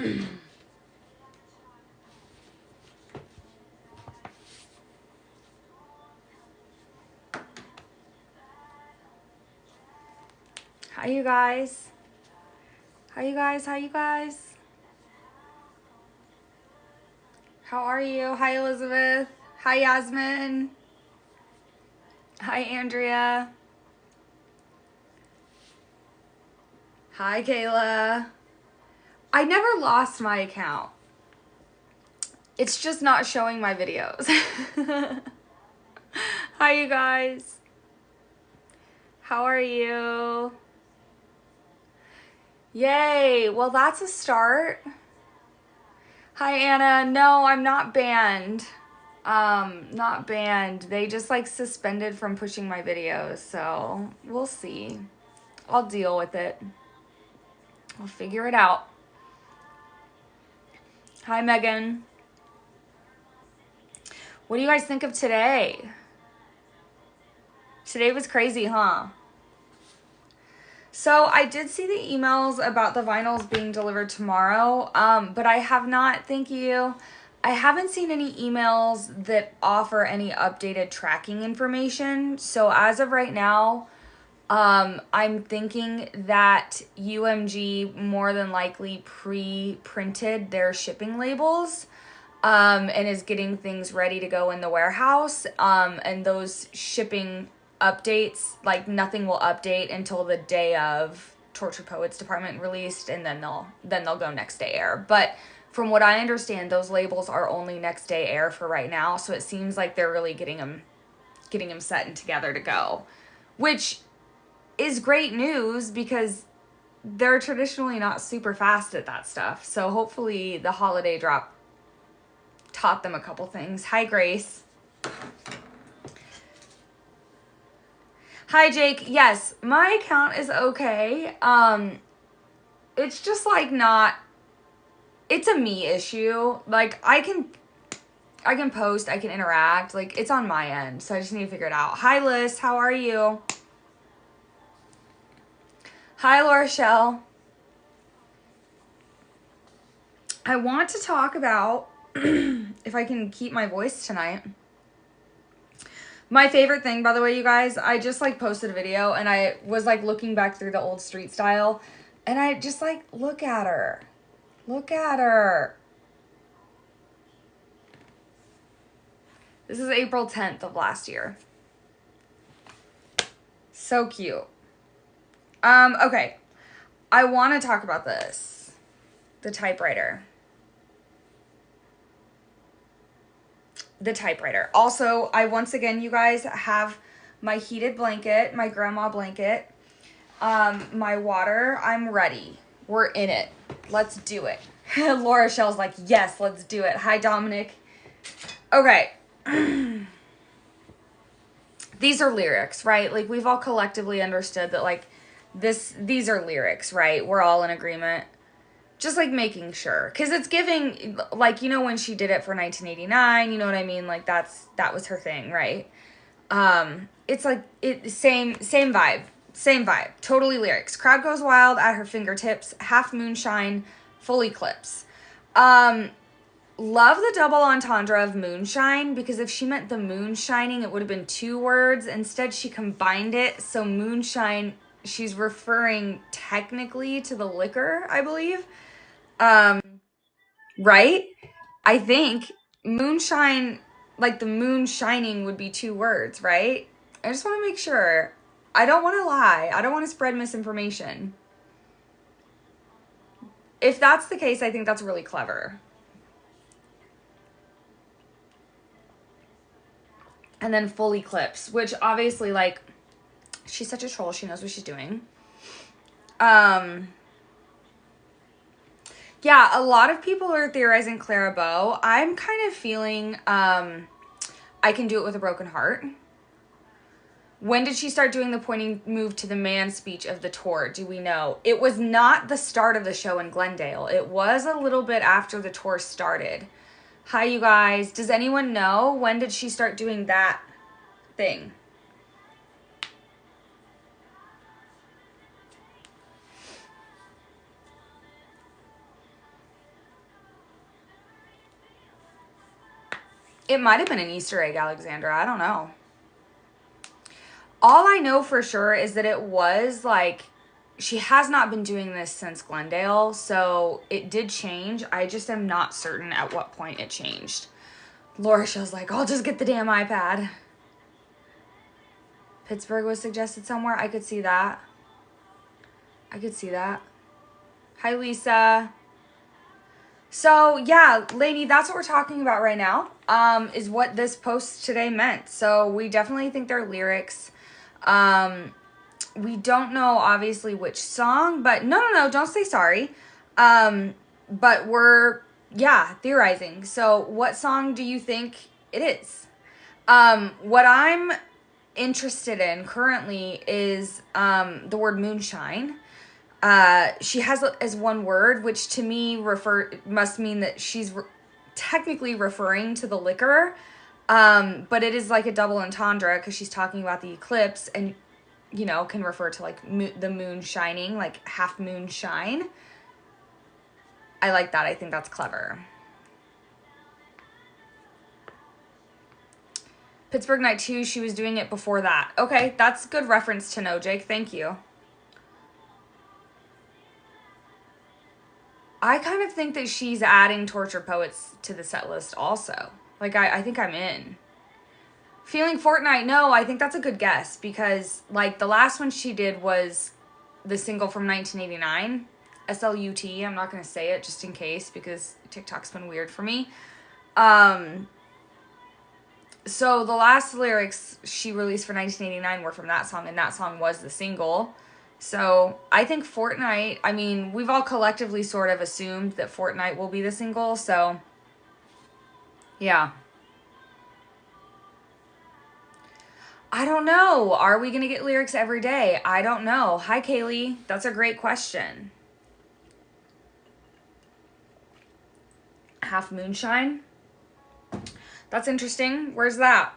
Hi, you guys. Hi, you guys. Hi, you guys. How are you? Hi, Elizabeth. Hi, Yasmin. Hi, Andrea. Hi, Kayla. I never lost my account. It's just not showing my videos. Hi, you guys. How are you? Yay. Well, that's a start. Hi, Anna. No, I'm not banned. Not banned. They just like suspended from pushing my videos, so we'll see. I'll deal with it. I'll figure it out. Hi, Megan. What do you guys think of today? Today was crazy, huh? So I did see the emails about the vinyls being delivered tomorrow, but I have not, thank you. I haven't seen any emails that offer any updated tracking information. So as of right now, I'm thinking that UMG more than likely pre-printed their shipping labels, and is getting things ready to go in the warehouse. And those shipping updates, like nothing will update until the day of Tortured Poets Department released, and then they'll go next day air. But from what I understand, those labels are only next day air for right now. So it seems like they're really getting them set and together to go, which is great news because they're traditionally not super fast at that stuff. So hopefully the holiday drop taught them a couple things. Hi, Grace. Hi, Jake. Yes, my account is okay. It's just like not, it's a me issue. Like I can post, I can interact. Like it's on my end. So I just need to figure it out. Hi, Liz. How are you? Hi, Laura Shell. I want to talk about, if I can keep my voice tonight. My favorite thing, by the way, you guys, I just like posted a video and I was like looking back through the old street style and I just like, look at her. Look at her. This is April 10th of last year. So cute. Okay. I want to talk about this. The typewriter. The typewriter. Also, I once again, you guys, have my heated blanket, my grandma blanket, my water. I'm ready. We're in it. Let's do it. Laura Shell's like, yes, let's do it. Hi, Dominic. Okay. These are lyrics, right? Like we've all collectively understood that like these are lyrics, right? We're all in agreement. Just like making sure, because it's giving, like, you know, when she did it for 1989, you know what I mean? Like that was her thing, right? It's like same vibe, totally lyrics. Crowd goes wild at her fingertips, half moonshine, full eclipse. Love the double entendre of moonshine, because if she meant the moon shining, it would have been 2 words. Instead, she combined it. So moonshine, she's referring technically to the liquor, I believe. Right? I think moonshine, like the moon shining, would be 2 words, right? I just want to make sure. I don't want to lie. I don't want to spread misinformation. If that's the case, I think that's really clever. And then full eclipse, which obviously, like, she's such a troll. She knows what she's doing. Yeah, a lot of people are theorizing Clara Bow. I'm kind of feeling I can do it with a broken heart. When did she start doing the pointing move to the man speech of the tour? Do we know? It was not the start of the show in Glendale. It was a little bit after the tour started. Hi, you guys. Does anyone know when did she start doing that thing? It might have been an Easter egg, Alexandra. I don't know. All I know for sure is that it was like, she has not been doing this since Glendale, so it did change. I just am not certain at what point it changed. Laura Shell's like, I'll just get the damn iPad. Pittsburgh was suggested somewhere. I could see that. I could see that. Hi, Lisa. So, yeah, lady, that's what we're talking about right now, is what this post today meant. So, we definitely think they're lyrics. We don't know, obviously, which song, but no, don't say sorry. But we're, yeah, theorizing. So, what song do you think it is? What I'm interested in currently is the word moonshine. She has as one word, which to me must mean that she's technically referring to the liquor, but it is like a double entendre because she's talking about the eclipse and, you know, can refer to like the moon shining, like half moon shine. I like that. I think that's clever. Pittsburgh Night 2, she was doing it before that. Okay, that's good reference to know, Jake. Thank you. I kind of think that she's adding Torture Poets to the set list also. Like, I think I'm in. Feeling Fortnite, no, I think that's a good guess because, like, the last one she did was the single from 1989, SLUT. I'm not going to say it just in case because TikTok's been weird for me. So the last lyrics she released for 1989 were from that song, and that song was the single. So I think Fortnite, I mean, we've all collectively sort of assumed that Fortnite will be the single, so yeah. I don't know. Are we going to get lyrics every day? I don't know. Hi, Kaylee. That's a great question. Half Moonshine? That's interesting. Where's that?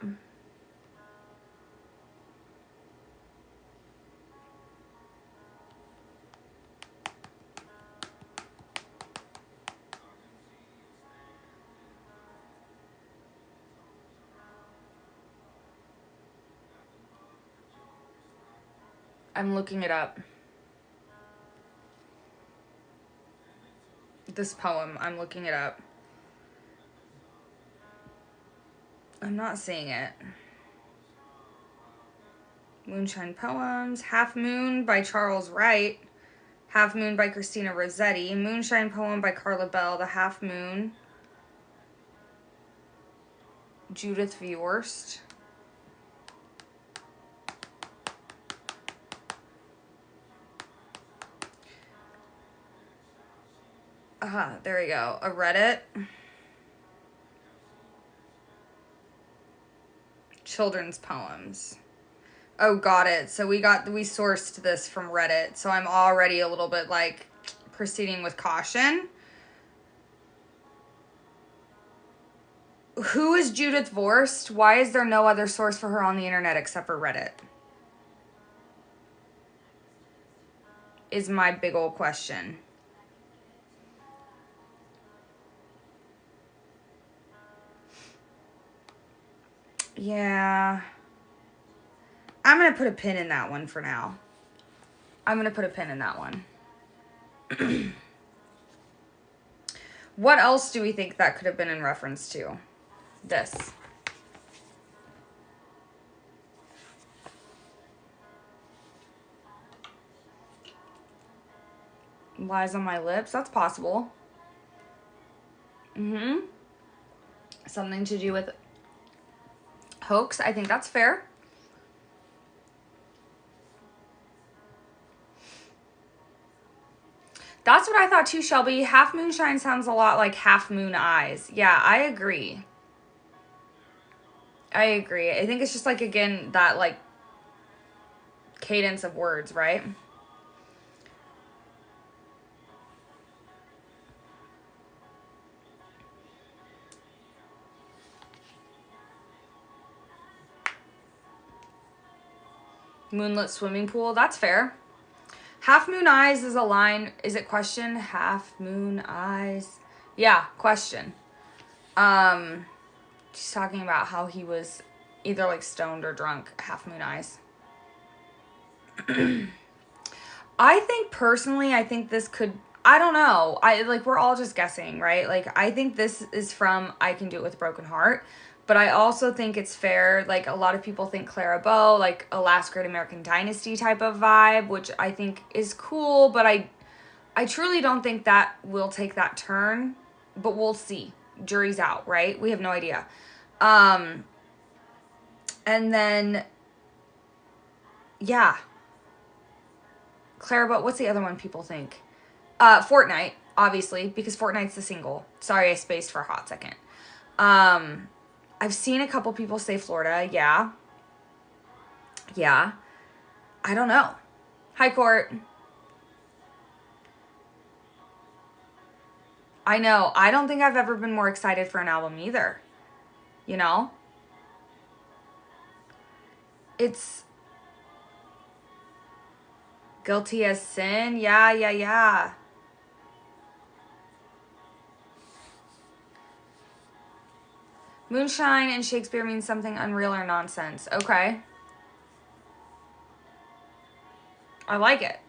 I'm looking it up. This poem, I'm looking it up. I'm not seeing it. Moonshine Poems. Half Moon by Charles Wright. Half Moon by Christina Rossetti. Moonshine Poem by Carla Bell. The Half Moon. Judith Viorst. There we go. A Reddit. Children's poems. Oh, got it. So we sourced this from Reddit. So I'm already a little bit like proceeding with caution. Who is Judith Viorst? Why is there no other source for her on the internet except for Reddit? Is my big old question. Yeah. I'm going to put a pin in that one for now. I'm going to put a pin in that one. What else do we think that could have been in reference to? This. Lies on my lips. That's possible. Something to do with hoax. I think that's fair. That's what I thought too, Shelby. Half Moonshine sounds a lot like Half Moon Eyes. Yeah, I agree. I think it's just like, again, that like cadence of words, right? Moonlit swimming pool. That's fair. Half Moon Eyes is a line. Is it question? Half Moon Eyes. Yeah, question. She's talking about how he was either like stoned or drunk, Half Moon Eyes. I think personally, I think this could, I don't know. We're all just guessing, right? Like, I think this is from I Can Do It With a Broken Heart. But I also think it's fair, like, a lot of people think Clara Bow, like, a Last Great American Dynasty type of vibe, which I think is cool, but I truly don't think that will take that turn. But we'll see. Jury's out, right? We have no idea. And then, yeah. Clara Bow, what's the other one people think? Fortnite, obviously, because Fortnite's the single. Sorry, I spaced for a hot second. I've seen a couple people say Florida. Yeah. Yeah. I don't know. Hi, Court. I know. I don't think I've ever been more excited for an album either. You know? It's Guilty as Sin. Yeah. Moonshine in Shakespeare means something unreal or nonsense. Okay. I like it.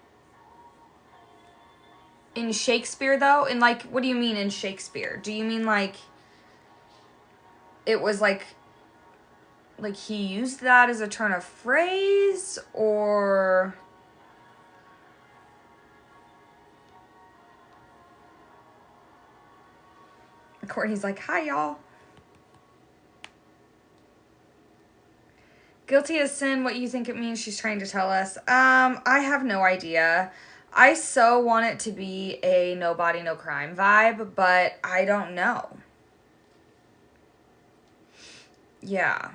In Shakespeare, though? In, like, what do you mean in Shakespeare? Do you mean, like, it was, like he used that as a turn of phrase? Or... Courtney's like, hi, y'all. Guilty as Sin, what you think it means she's trying to tell us? I have no idea. I so want it to be a no body, no crime vibe, but I don't know. Yeah.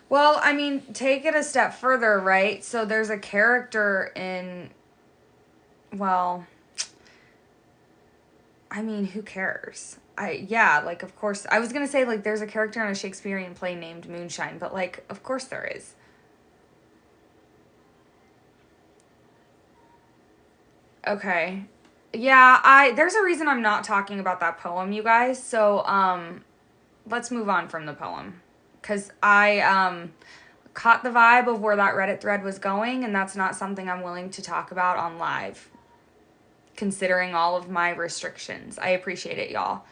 Well, I mean, take it a step further, right? So there's a character in, well, I mean, who cares? Like, of course, I was gonna say, like, there's a character in a Shakespearean play named Moonshine, but, like, of course there is. Okay. Yeah, there's a reason I'm not talking about that poem, you guys, so, let's move on from the poem. Because I, caught the vibe of where that Reddit thread was going, and that's not something I'm willing to talk about on live, considering all of my restrictions. I appreciate it, y'all.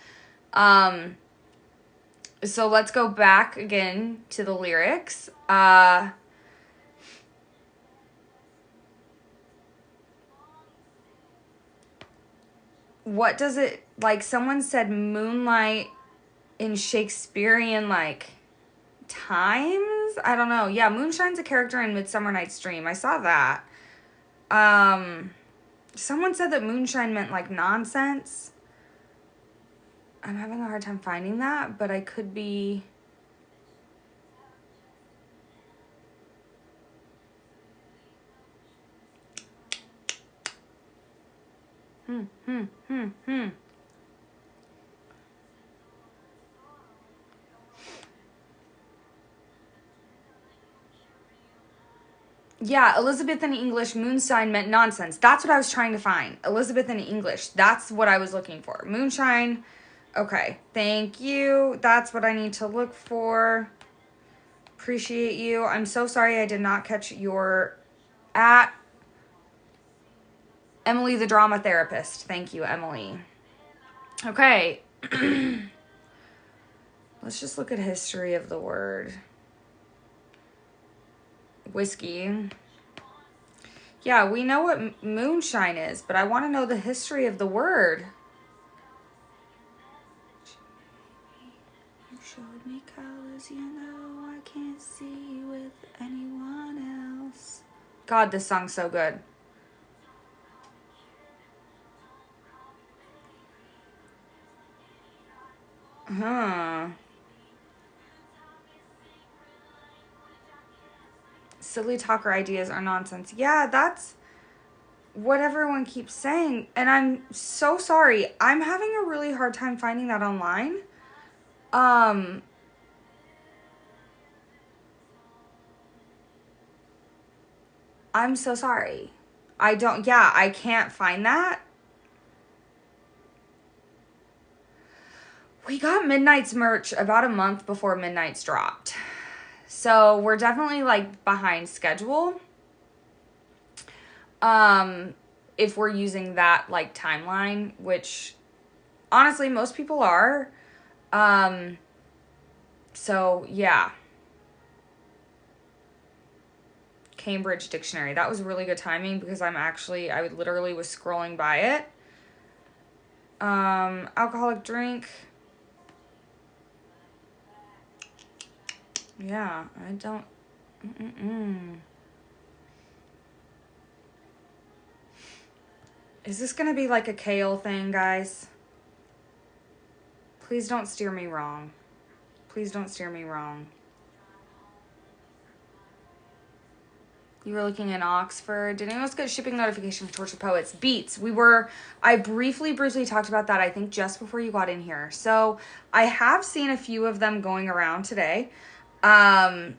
So let's go back again to the lyrics. What does it, like, someone said moonlight in Shakespearean, like, times? I don't know. Yeah, Moonshine's a character in Midsummer Night's Dream. I saw that. Someone said that moonshine meant, like, nonsense. I'm having a hard time finding that, but I could be... Yeah, Elizabethan English, moonshine meant nonsense. That's what I was trying to find. Elizabethan English. That's what I was looking for. Moonshine. Okay, thank you. That's what I need to look for. Appreciate you. I'm so sorry I did not catch your at Emily the drama therapist. Thank you, Emily. Okay. Let's just look at history of the word. Whiskey. Yeah, we know what moonshine is, but I want to know the history of the word. You showed me colors, you know I can't see with anyone else. God, this song's so good. Silly talker ideas are nonsense. Yeah, that's what everyone keeps saying. And I'm so sorry. I'm having a really hard time finding that online. I'm so sorry. I can't find that. We got Midnight's merch about a month before Midnight's dropped. So we're definitely like behind schedule. If we're using that like timeline, which honestly most people are. So yeah. Cambridge Dictionary. That was really good timing because I literally was scrolling by it. Alcoholic drink. Yeah, I don't. Is this gonna be like a kale thing, guys? Please don't steer me wrong. Please don't steer me wrong. You were looking in Oxford. Did anyone else get a shipping notification for Tortured Poets? Beats. I briefly talked about that, I think, just before you got in here. So I have seen a few of them going around today. My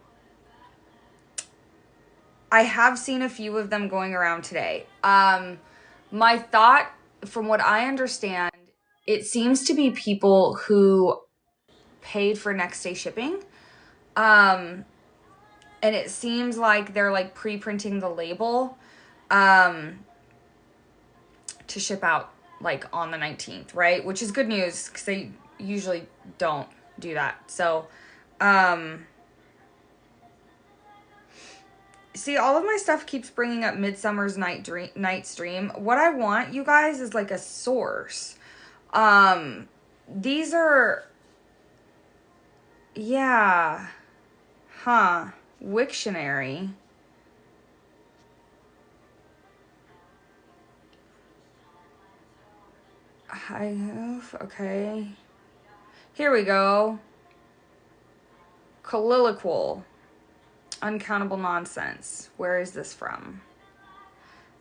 thought, from what I understand, it seems to be people who paid for next day shipping. And it seems like they're like pre-printing the label to ship out like on the 19th, right? Which is good news because they usually don't do that. So, see, all of my stuff keeps bringing up Midsummer's Night's Dream. What I want, you guys, is like a source. These are, yeah, Wiktionary. Okay. Here we go. Colloquial. Uncountable Nonsense. Where is this from?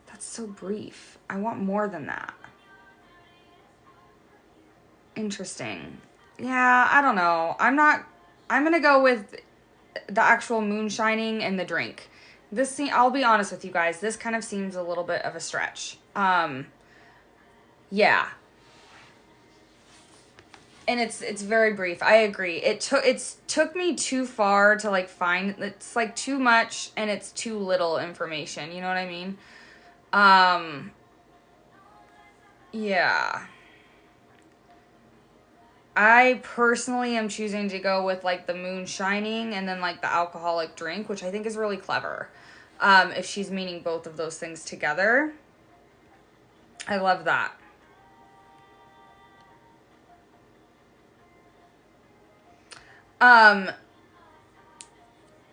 That's so brief. I want more than that. Interesting. Yeah, I don't know. I'm gonna go with the actual moonshining and the drink. I'll be honest with you guys, this kind of seems a little bit of a stretch. Yeah. And it's very brief. I agree. It took me too far to like find. It's like too much and it's too little information. You know what I mean? Yeah. I personally am choosing to go with like the moon shining and then like the alcoholic drink, which I think is really clever. If she's meaning both of those things together. I love that.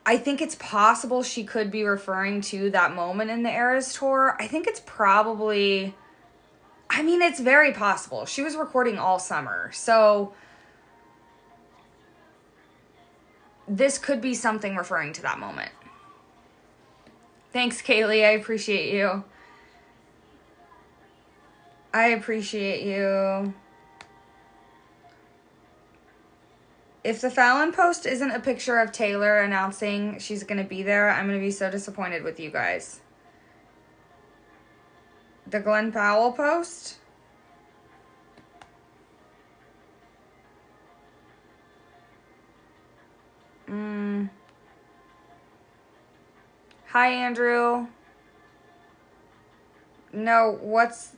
I think it's possible she could be referring to that moment in the Eras tour. I think it's probably, I mean, it's very possible. She was recording all summer. So this could be something referring to that moment. Thanks, Kaylee. I appreciate you. I appreciate you. If the Fallon post isn't a picture of Taylor announcing she's going to be there, I'm going to be so disappointed with you guys. The Glenn Powell post? Hi, Andrew. No, what's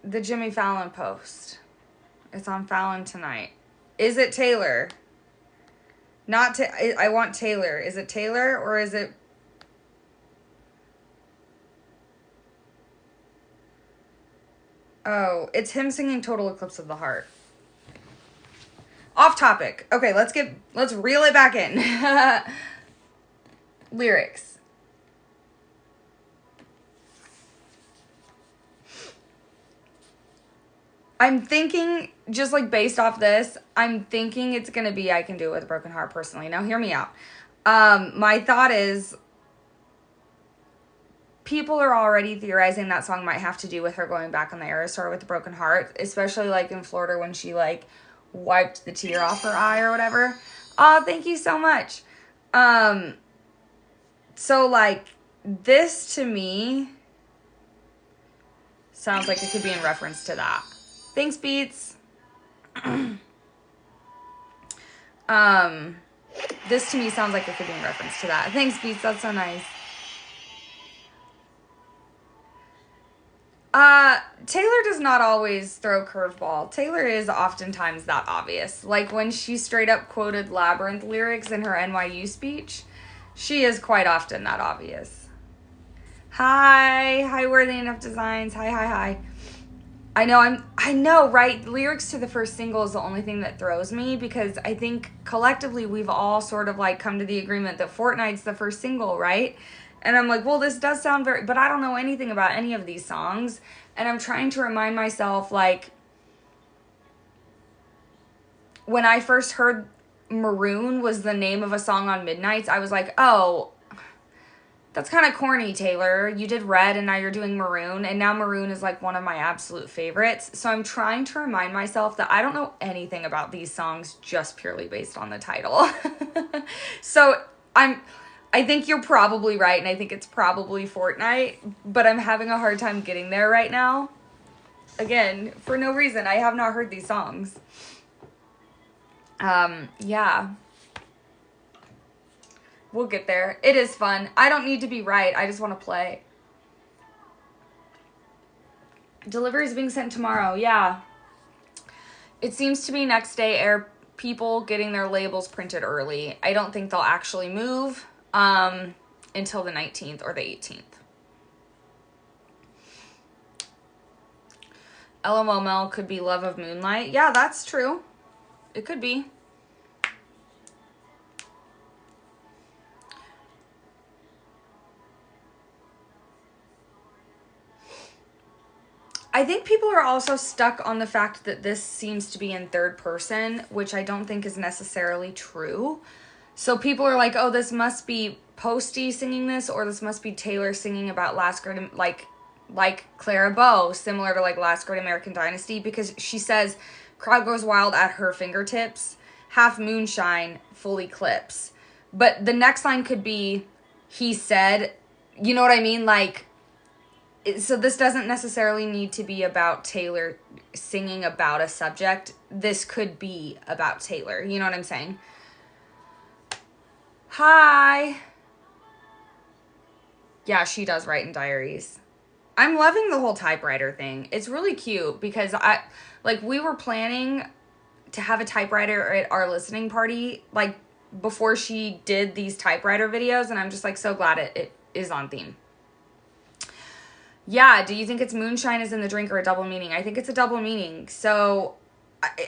the Jimmy Fallon post? It's on Fallon tonight. Is it Taylor? I want Taylor. Is it Taylor or is it... Oh, it's him singing Total Eclipse of the Heart. Off topic. Okay, let's reel it back in. Lyrics. I'm thinking, just like based off this, I'm thinking it's going to be I Can Do It With a Broken Heart personally. Now, hear me out. My thought is people are already theorizing that song might have to do with her going back on the Eras tour with a broken heart, especially like in Florida when she like wiped the tear off her eye or whatever. Oh, thank you so much. So like this to me sounds like it could be in reference to that. Thanks, Beats. This to me sounds like it could be in reference to that. Thanks, Beats. That's so nice. Taylor does not always throw curveball. Taylor is oftentimes that obvious. Like when she straight up quoted Labyrinth lyrics in her NYU speech, she is quite often that obvious. Hi, Worthy Enough Designs. Hi. I know, right? Lyrics to the first single is the only thing that throws me because I think collectively we've all sort of like come to the agreement that Fortnite's the first single, right? And I'm like, well, this does sound very, but I don't know anything about any of these songs. And I'm trying to remind myself, like, when I first heard Maroon was the name of a song on Midnights, I was like, oh, that's kind of corny, Taylor. You did Red and now you're doing Maroon. And now Maroon is like one of my absolute favorites. So I'm trying to remind myself that I don't know anything about these songs just purely based on the title. So I think you're probably right. And I think it's probably Fortnite. But I'm having a hard time getting there right now. Again, for no reason. I have not heard these songs. Yeah. We'll get there. It is fun. I don't need to be right. I just want to play. Delivery is being sent tomorrow. Yeah. It seems to be next day air people getting their labels printed early. I don't think they'll actually move until the 19th or the 18th. LMOML could be Love of Moonlight. Yeah, that's true. It could be. I think people are also stuck on the fact that this seems to be in third person, which I don't think is necessarily true. So people are like, oh, this must be Posty singing this, or this must be Taylor singing about Last Great, like Clara Bow, similar to like Last Great American Dynasty, because she says, crowd goes wild at her fingertips, half moonshine, full eclipse. But the next line could be, he said, you know what I mean? Like, so this doesn't necessarily need to be about Taylor singing about a subject. This could be about Taylor. You know what I'm saying? Hi. Yeah, she does write in diaries. I'm loving the whole typewriter thing. It's really cute because we were planning to have a typewriter at our listening party, like before she did these typewriter videos. And I'm just like so glad it is on theme. Yeah, do you think it's moonshine is in the drink or a double meaning? I think it's a double meaning. So,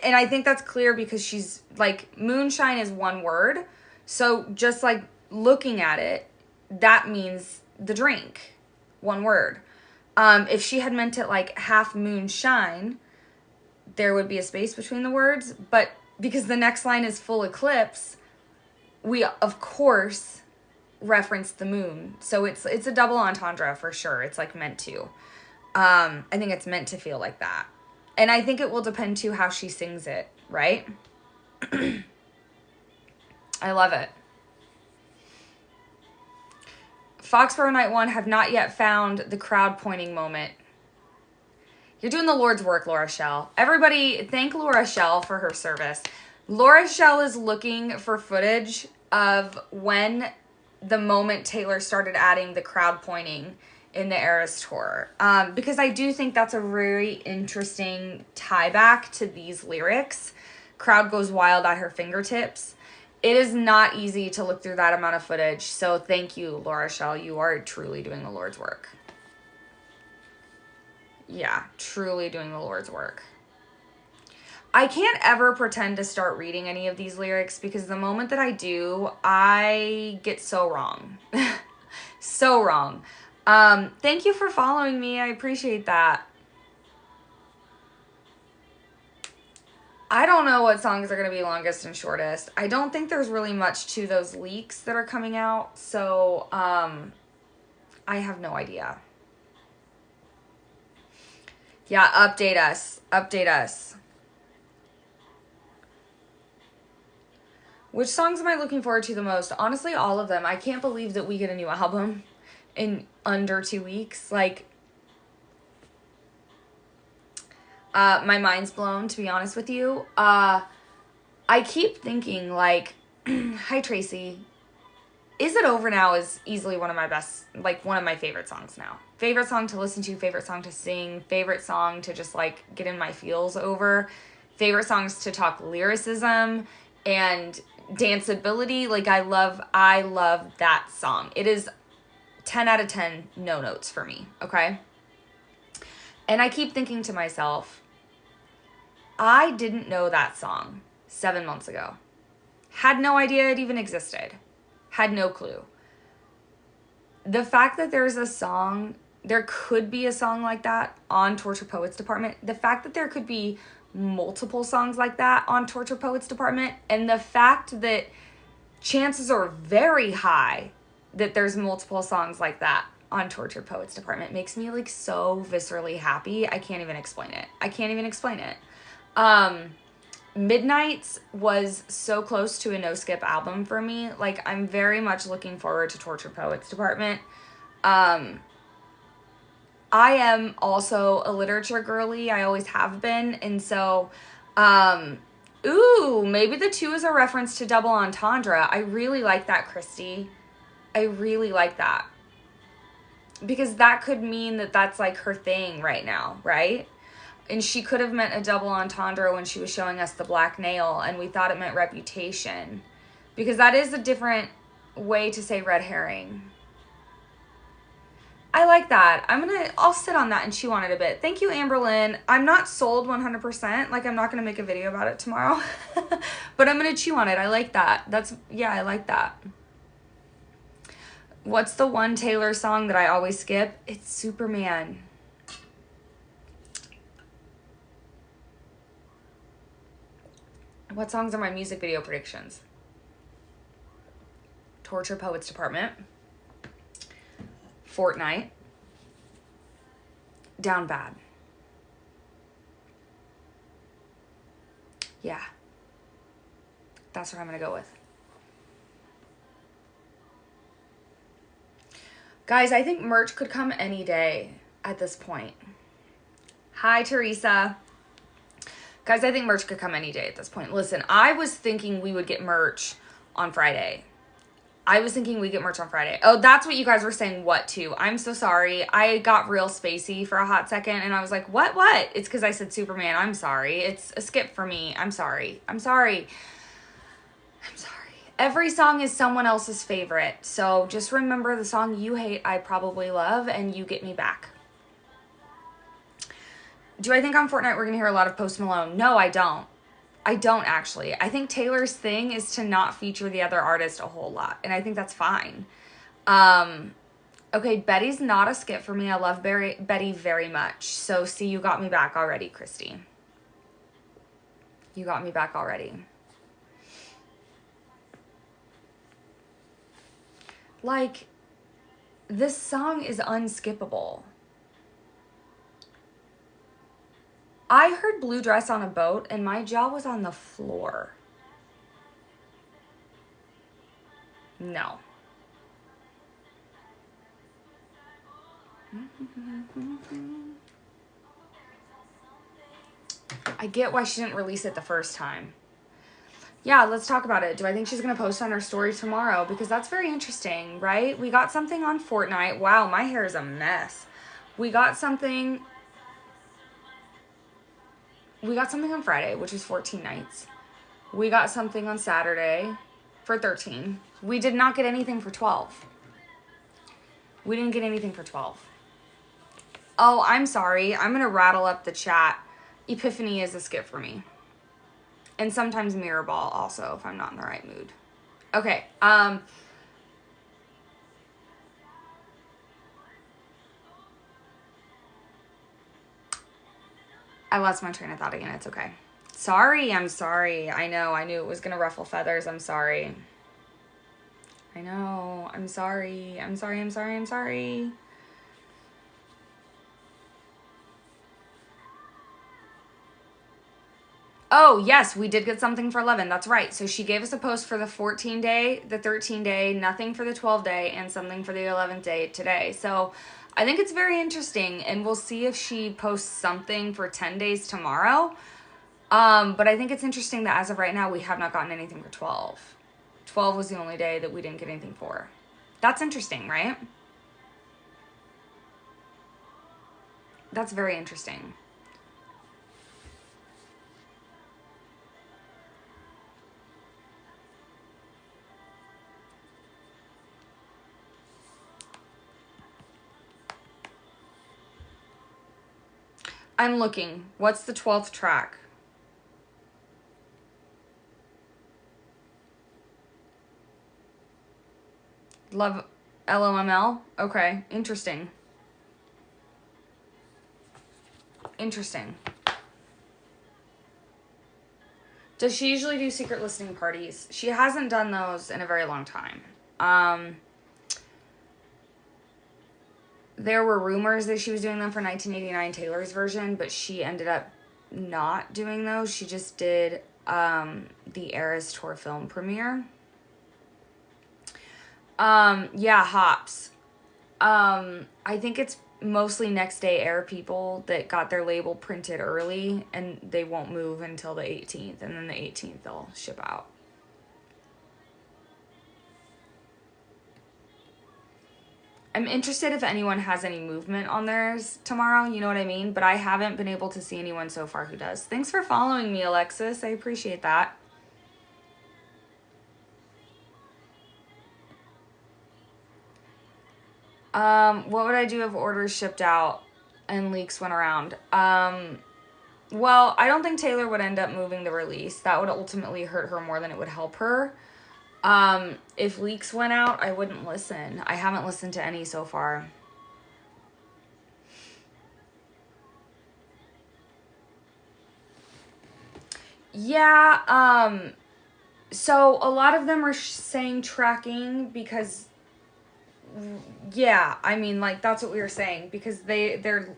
and I think that's clear because she's like, moonshine is one word. So just like looking at it, that means the drink, one word. If she had meant it like half moonshine, there would be a space between the words. But because the next line is full eclipse, we, of course, reference the moon. So it's a double entendre for sure. It's like meant to. I think it's meant to feel like that. And I think it will depend too how she sings it, right? I love it. Foxborough Night 1 have not yet found the crowd pointing moment. You're doing the Lord's work, Laura Shell. Everybody, thank Laura Shell for her service. Laura Shell is looking for footage of when the moment Taylor started adding the crowd pointing in the Eras Tour. Because I do think that's a very interesting tie back to these lyrics. Crowd goes wild at her fingertips. It is not easy to look through that amount of footage. So thank you, Laura Shell. You are truly doing the Lord's work. Yeah, truly doing the Lord's work. I can't ever pretend to start reading any of these lyrics because the moment that I do, I get so wrong. So wrong. Thank you for following me. I appreciate that. I don't know what songs are going to be longest and shortest. I don't think there's really much to those leaks that are coming out. So, I have no idea. Yeah, update us. Update us. Which songs am I looking forward to the most? Honestly, all of them. I can't believe that we get a new album in under 2 weeks. Like, my mind's blown, to be honest with you. I keep thinking, like, hi, Tracy. Is It Over Now is easily one of my best, like, one of my favorite songs now. Favorite song to listen to, favorite song to sing, favorite song to just, like, get in my feels over. Favorite songs to talk lyricism and danceability. Like, I love that song. It is 10 out of 10 no notes for me, okay? And I keep thinking to myself, I didn't know that song 7 months ago. Had no idea it even existed. Had no clue. The fact that there's a song, there could be a song like that on Torture Poets Department. The fact that there could be multiple songs like that on Torture Poets Department, and the fact that chances are very high that there's multiple songs like that on Torture Poets Department makes me like so viscerally happy. I can't even explain it. Midnights was so close to a no skip album for me. Like, I'm very much looking forward to Torture Poets Department. I am also a literature girly. I always have been. And so, ooh, maybe the 2 is a reference to Double Entendre. I really like that, Christy. I really like that. Because that could mean that that's like her thing right now, right? And she could have meant a double entendre when she was showing us the black nail, and we thought it meant reputation. Because that is a different way to say red herring. I like that. I'll sit on that and chew on it a bit. Thank you, Amberlynn. I'm not sold 100%. Like, I'm not going to make a video about it tomorrow. But I'm going to chew on it. I like that. I like that. What's the one Taylor song that I always skip? It's Superman. What songs are my music video predictions? Torture Poets Department. Fortnite. Down Bad. Yeah. That's what I'm going to go with. Guys, I think merch could come any day at this point. Hi, Teresa. Guys, I think merch could come any day at this point. Listen, I was thinking we would get merch on Friday. Oh, that's what you guys were saying what to. I'm so sorry. I got real spacey for a hot second, and I was like, what? It's because I said Superman. I'm sorry. It's a skip for me. I'm sorry. Every song is someone else's favorite. So just remember the song you hate, I probably love, and you get me back. Do I think on Fortnite we're going to hear a lot of Post Malone? No, I don't. I don't actually. I think Taylor's thing is to not feature the other artist a whole lot, and I think that's fine. Okay, Betty's not a skip for me. I love Betty very much. So, see, you got me back already, Christy. You got me back already. Like, this song is unskippable. I heard Blue Dress on a Boat, and my jaw was on the floor. No. I get why she didn't release it the first time. Yeah, let's talk about it. Do I think she's going to post on her story tomorrow? Because that's very interesting, right? We got something on Fortnite. Wow, my hair is a mess. We got something on Friday, which is 14 nights. We got something on Saturday for 13. We did not get anything for 12. We didn't get anything for 12. Oh, I'm sorry. I'm going to rattle up the chat. Epiphany is a skip for me. And sometimes Mirrorball also, if I'm not in the right mood. Okay. I lost my train of thought again. It's okay. Sorry. I'm sorry. I know. I knew it was going to ruffle feathers. I'm sorry. I know. I'm sorry. I'm sorry. Oh, yes, we did get something for 11. That's right. So she gave us a post for the 14-day, the 13-day, nothing for the 12-day, and something for the 11th day today. So I think it's very interesting, and we'll see if she posts something for 10 days tomorrow. But I think it's interesting that as of right now, we have not gotten anything for 12. 12 was the only day that we didn't get anything for. That's interesting, right? That's very interesting. I'm looking. What's the 12th track? Love LOML? Okay, interesting. Interesting. Does she usually do secret listening parties? She hasn't done those in a very long time. There were rumors that she was doing them for 1989 Taylor's version, but she ended up not doing those. She just did the Eras Tour film premiere. Yeah, hops. I think it's mostly next day air people that got their label printed early and they won't move until the 18th, and then the 18th they'll ship out. I'm interested if anyone has any movement on theirs tomorrow, you know what I mean? But I haven't been able to see anyone so far who does. Thanks for following me, Alexis. I appreciate that. What would I do if orders shipped out and leaks went around? Well, I don't think Taylor would end up moving the release. That would ultimately hurt her more than it would help her. If leaks went out, I wouldn't listen. I haven't listened to any so far. Yeah, so a lot of them are saying tracking because, yeah, I mean, like, that's what we were saying, because they're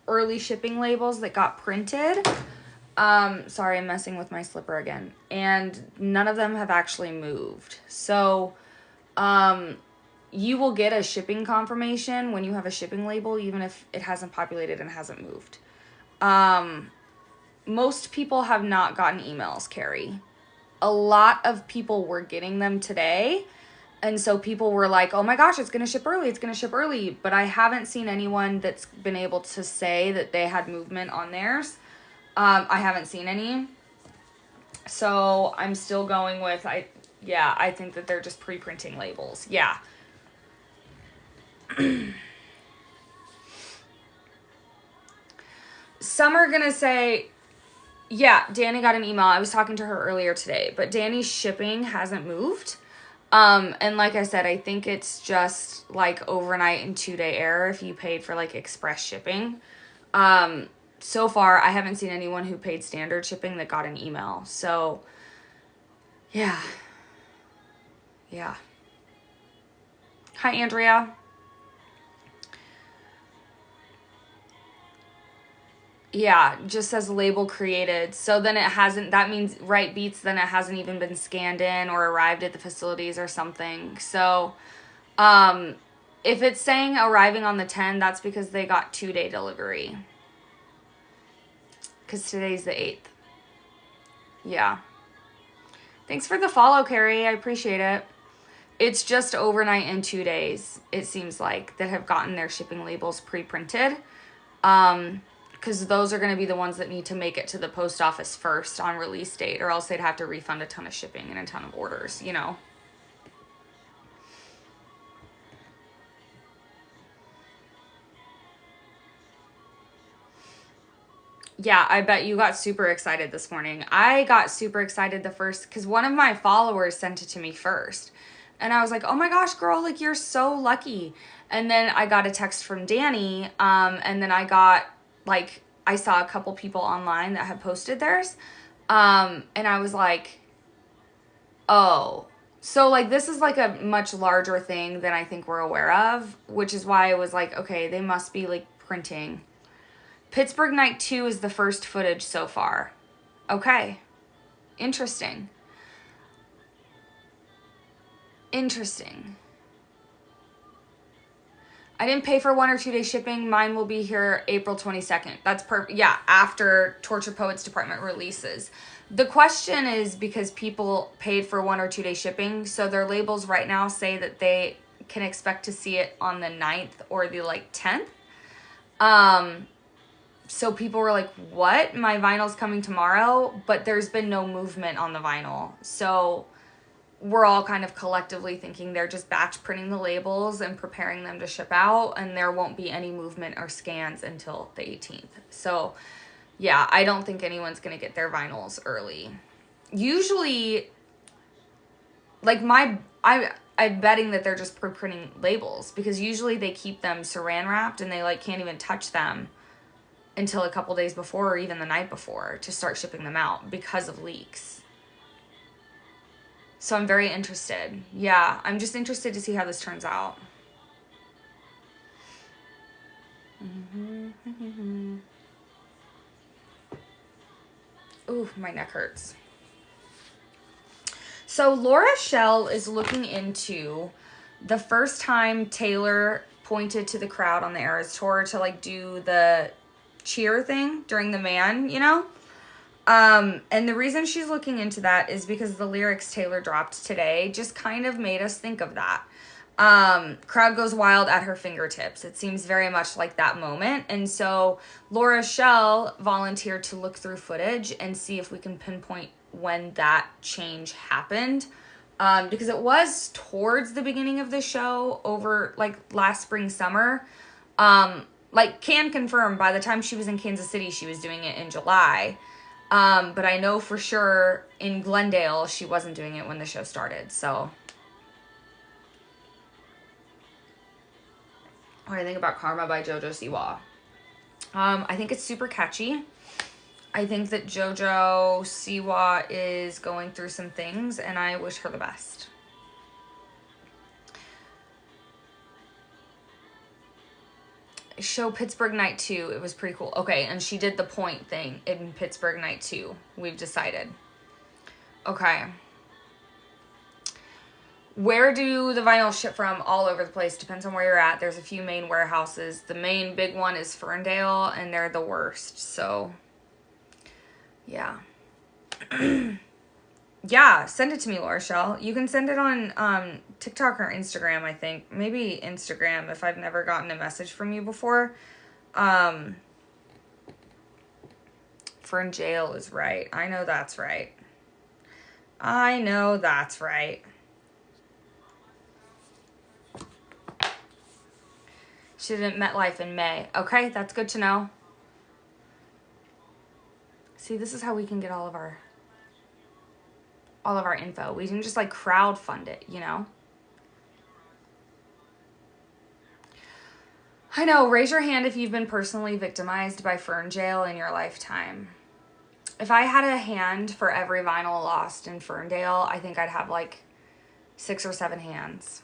early shipping labels that got printed. Sorry, I'm messing with my slipper again. And none of them have actually moved. So, you will get a shipping confirmation when you have a shipping label, even if it hasn't populated and hasn't moved. Most people have not gotten emails, Carrie. A lot of people were getting them today. And so people were like, oh my gosh, it's going to ship early. It's going to ship early. But I haven't seen anyone that's been able to say that they had movement on theirs. I haven't seen any. So I'm still going with, I think that they're just pre-printing labels. Yeah. Some are going to say, yeah, Danny got an email. I was talking to her earlier today, but Danny's shipping hasn't moved. And like I said, I think it's just like overnight and 2-day error if you paid for like express shipping. So far, I haven't seen anyone who paid standard shipping that got an email. So, yeah. Yeah. Hi, Andrea. Yeah, just says label created. So then it hasn't, that means Right Beats, then it hasn't even been scanned in or arrived at the facilities or something. So, if it's saying arriving on the 10, that's because they got 2-day delivery. Because today's the 8th. Yeah. Thanks for the follow, Carrie. I appreciate it. It's just overnight and 2 days, it seems like, that have gotten their shipping labels pre-printed. Because those are going to be the ones that need to make it to the post office first on release date, or else they'd have to refund a ton of shipping and a ton of orders, you know? Yeah, I bet you got super excited this morning. I got super excited because one of my followers sent it to me first. And I was like, oh my gosh, girl, like, you're so lucky. And then I got a text from Danny, and then I got, like, I saw a couple people online that had posted theirs. And I was like, oh. So, like, this is, like, a much larger thing than I think we're aware of, which is why I was like, okay, they must be, like, printing. Pittsburgh Night 2 is the first footage so far. Okay. Interesting. Interesting. I didn't pay for 1 or 2 day shipping. Mine will be here April 22nd. That's perfect. Yeah, after Torture Poets Department releases. The question is because people paid for 1 or 2 day shipping, so their labels right now say that they can expect to see it on the 9th or the 10th. So people were like, what? My vinyl's coming tomorrow, but there's been no movement on the vinyl. So we're all kind of collectively thinking they're just batch printing the labels and preparing them to ship out, and there won't be any movement or scans until the 18th. So yeah, I don't think anyone's going to get their vinyls early. Usually, I'm betting that they're just printing labels, because usually they keep them saran wrapped and they can't even touch them until a couple days before or even the night before to start shipping them out because of leaks. So I'm very interested. Yeah, I'm just interested to see how this turns out. Ooh, my neck hurts. So Laura Shell is looking into the first time Taylor pointed to the crowd on the Eras Tour to do the cheer thing during the Man, and the reason she's looking into that is because the lyrics Taylor dropped today just kind of made us think of that. Crowd goes wild at her fingertips. It seems very much like that moment. And so Laura Shell volunteered to look through footage and see if we can pinpoint when that change happened. Because it was towards the beginning of the show over last spring, summer. Can confirm by the time she was in Kansas City, she was doing it in July. But I know for sure in Glendale, she wasn't doing it when the show started. So what do I think about Karma by JoJo Siwa? I think it's super catchy. I think that JoJo Siwa is going through some things, and I wish her the best. Show Pittsburgh Night 2. It was pretty cool. Okay, and she did the point thing in Pittsburgh Night 2. We've decided. Okay. Where do the vinyls ship from? All over the place. Depends on where you're at. There's a few main warehouses. The main big one is Ferndale, and they're the worst. So, yeah. Yeah, send it to me, Laura Shell. You can send it on TikTok or Instagram, I think. Maybe Instagram if I've never gotten a message from you before. Fern Jail is right. I know that's right. I know that's right. She didn't MetLife in May. Okay, that's good to know. See, this is how we can get all of our info. We can just crowdfund it, I know. Raise your hand if you've been personally victimized by Fern Jail in your lifetime. If I had a hand for every vinyl lost in Ferndale, I think I'd have 6 or 7 hands.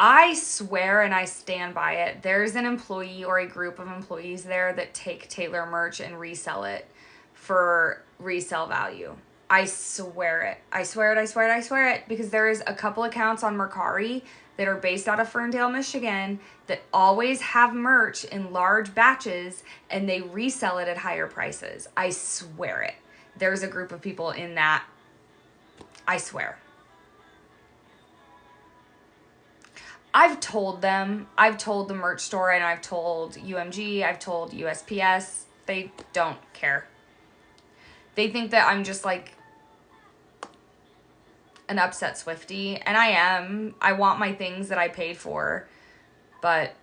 I swear, and I stand by it, there's an employee or a group of employees there that take Taylor merch and resell it for resale value. I swear it. I swear it, I swear it, I swear it. Because there is a couple accounts on Mercari that are based out of Ferndale, Michigan that always have merch in large batches and they resell it at higher prices. I swear it. There's a group of people in that. I swear. I've told them. I've told the merch store and I've told UMG. I've told USPS. They don't care. They think that I'm just an upset Swiftie, and I am. I want my things that I paid for, but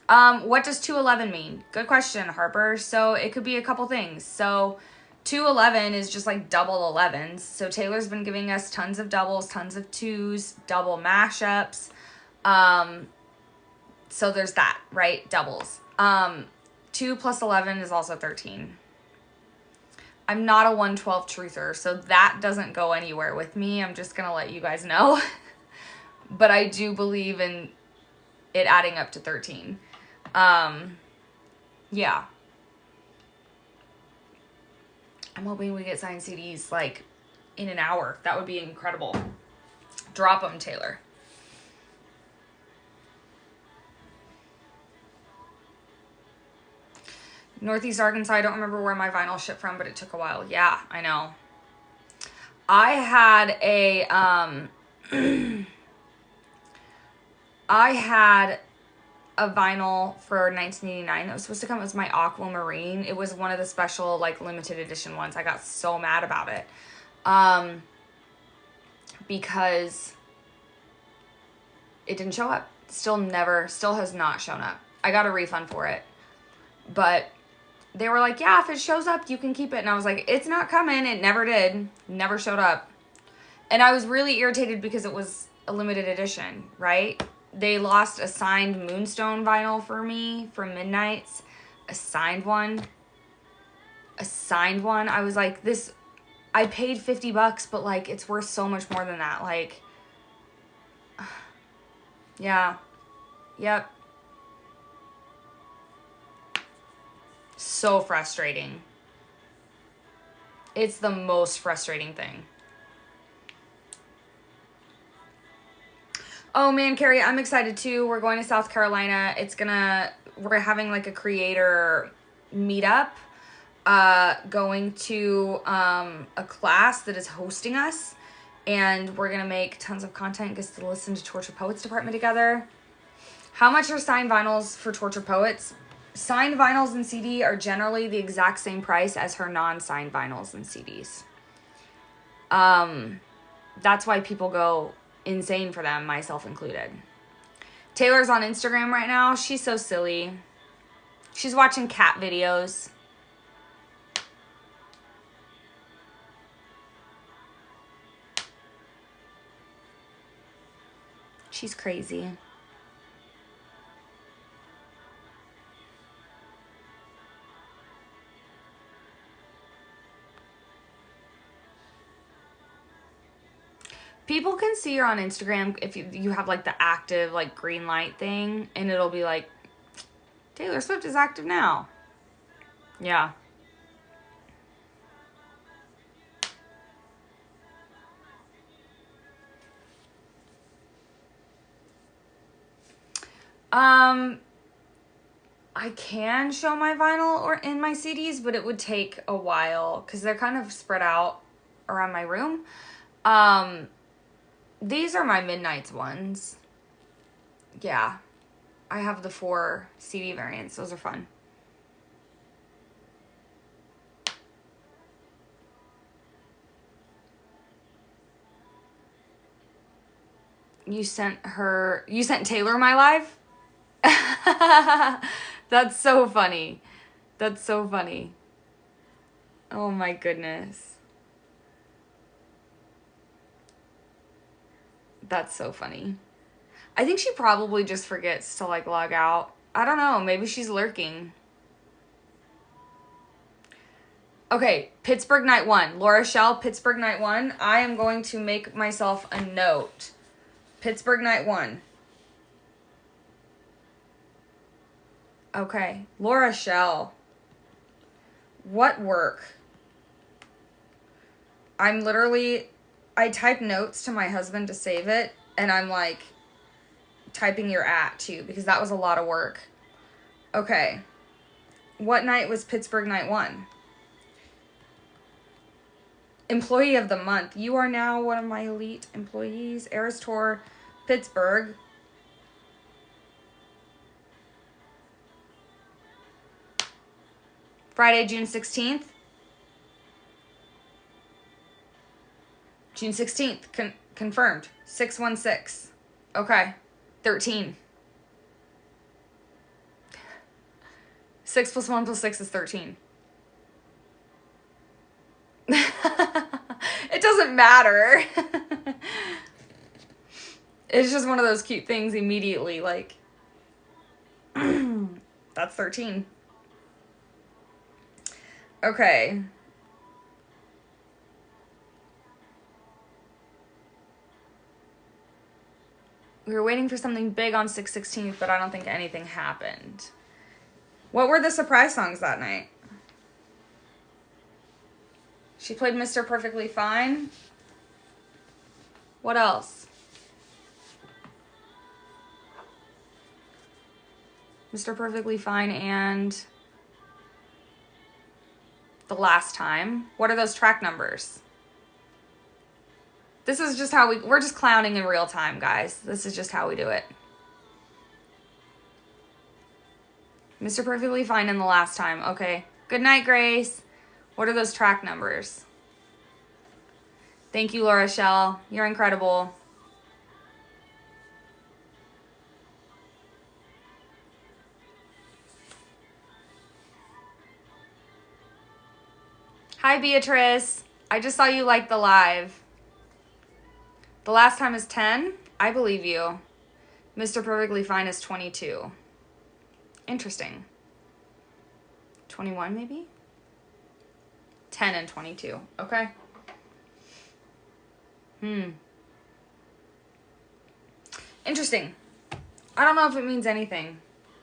what does 211 mean? Good question, Harper. So it could be a couple things. So 211 is just double 11s. So Taylor's been giving us tons of doubles, tons of twos, double mashups. So there's that, right? Doubles. 2 plus 11 is also 13. I'm not a 112 truther, so that doesn't go anywhere with me. I'm just going to let you guys know. But I do believe in it adding up to 13. Yeah. I'm hoping we get signed CDs in an hour. That would be incredible. Drop them, Taylor. Northeast Arkansas, I don't remember where my vinyl shipped from, but it took a while. Yeah, I know. I had a, I had a vinyl for 1989 that was supposed to come. It was my Aquamarine. It was one of the special, like, limited edition ones. I got so mad about it. Because it didn't show up. Still has not shown up. I got a refund for it. But they were like, yeah, if it shows up, you can keep it. And I was like, it's not coming. It never did. Never showed up. And I was really irritated because it was a limited edition, right? They lost a signed Moonstone vinyl for me from Midnights. A signed one. I was like, I paid $50, but, like, it's worth so much more than that. Like, yeah. Yep. So frustrating. It's the most frustrating thing. Oh man, Carrie, I'm excited too. We're going to South Carolina. We're having like a creator meetup, going to a class that is hosting us, and we're gonna make tons of content, get to listen to Torture Poets Department together. How much are signed vinyls for Torture Poets? Signed vinyls and CD are generally the exact same price as her non-signed vinyls and CDs. That's why people go insane for them, myself included. Taylor's on Instagram right now. She's so silly. She's watching cat videos. She's crazy. People can see you're on Instagram if you have like the active like green light thing, and it'll be like, Taylor Swift is active now. Yeah. I can show my vinyl or in my CDs, but it would take a while because they're kind of spread out around my room. These are my Midnights ones. Yeah. I have the 4 CD variants. Those are fun. You sent Taylor my live? That's so funny. That's so funny. Oh my goodness. That's so funny. I think she probably just forgets to like log out. I don't know. Maybe she's lurking. Okay, Pittsburgh Night 1. Laura Shell, Pittsburgh Night 1. I am going to make myself a note. Pittsburgh Night 1. Okay, Laura Shell. What work? I type notes to my husband to save it, and I'm like typing your @ too, because that was a lot of work. Okay. What night was Pittsburgh Night 1? Employee of the month. You are now one of my elite employees. Eras Tour, Pittsburgh. Friday, June 16th. June 16th. Confirmed. 616. Okay. 13. 6 + 1 + 6 is 13. It doesn't matter. It's just one of those cute things immediately, like, that's 13. Okay. We were waiting for something big on 6/16, but I don't think anything happened. What were the surprise songs that night? She played Mr. Perfectly Fine. What else? Mr. Perfectly Fine and The last time. What are those track numbers? This is just how we're just clowning in real time, guys. This is just how we do it. Mr. Perfectly Fine in the last time. Okay. Good night, Grace. What are those track numbers? Thank you, Laura Shell. You're incredible. Hi, Beatrice. I just saw you like the live. The last time is 10. I believe you. Mr. Perfectly Fine is 22. Interesting. 21 maybe? 10 and 22. Okay. Interesting. I don't know if it means anything.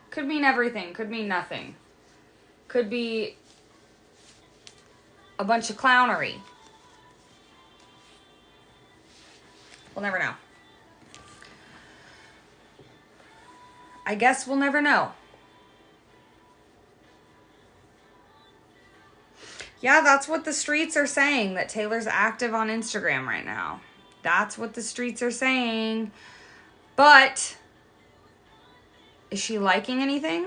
Could mean everything. Could mean nothing. Could be a bunch of clownery. We'll never know. I guess we'll never know. Yeah, that's what the streets are saying, that Taylor's active on Instagram right now. That's what the streets are saying. But is she liking anything?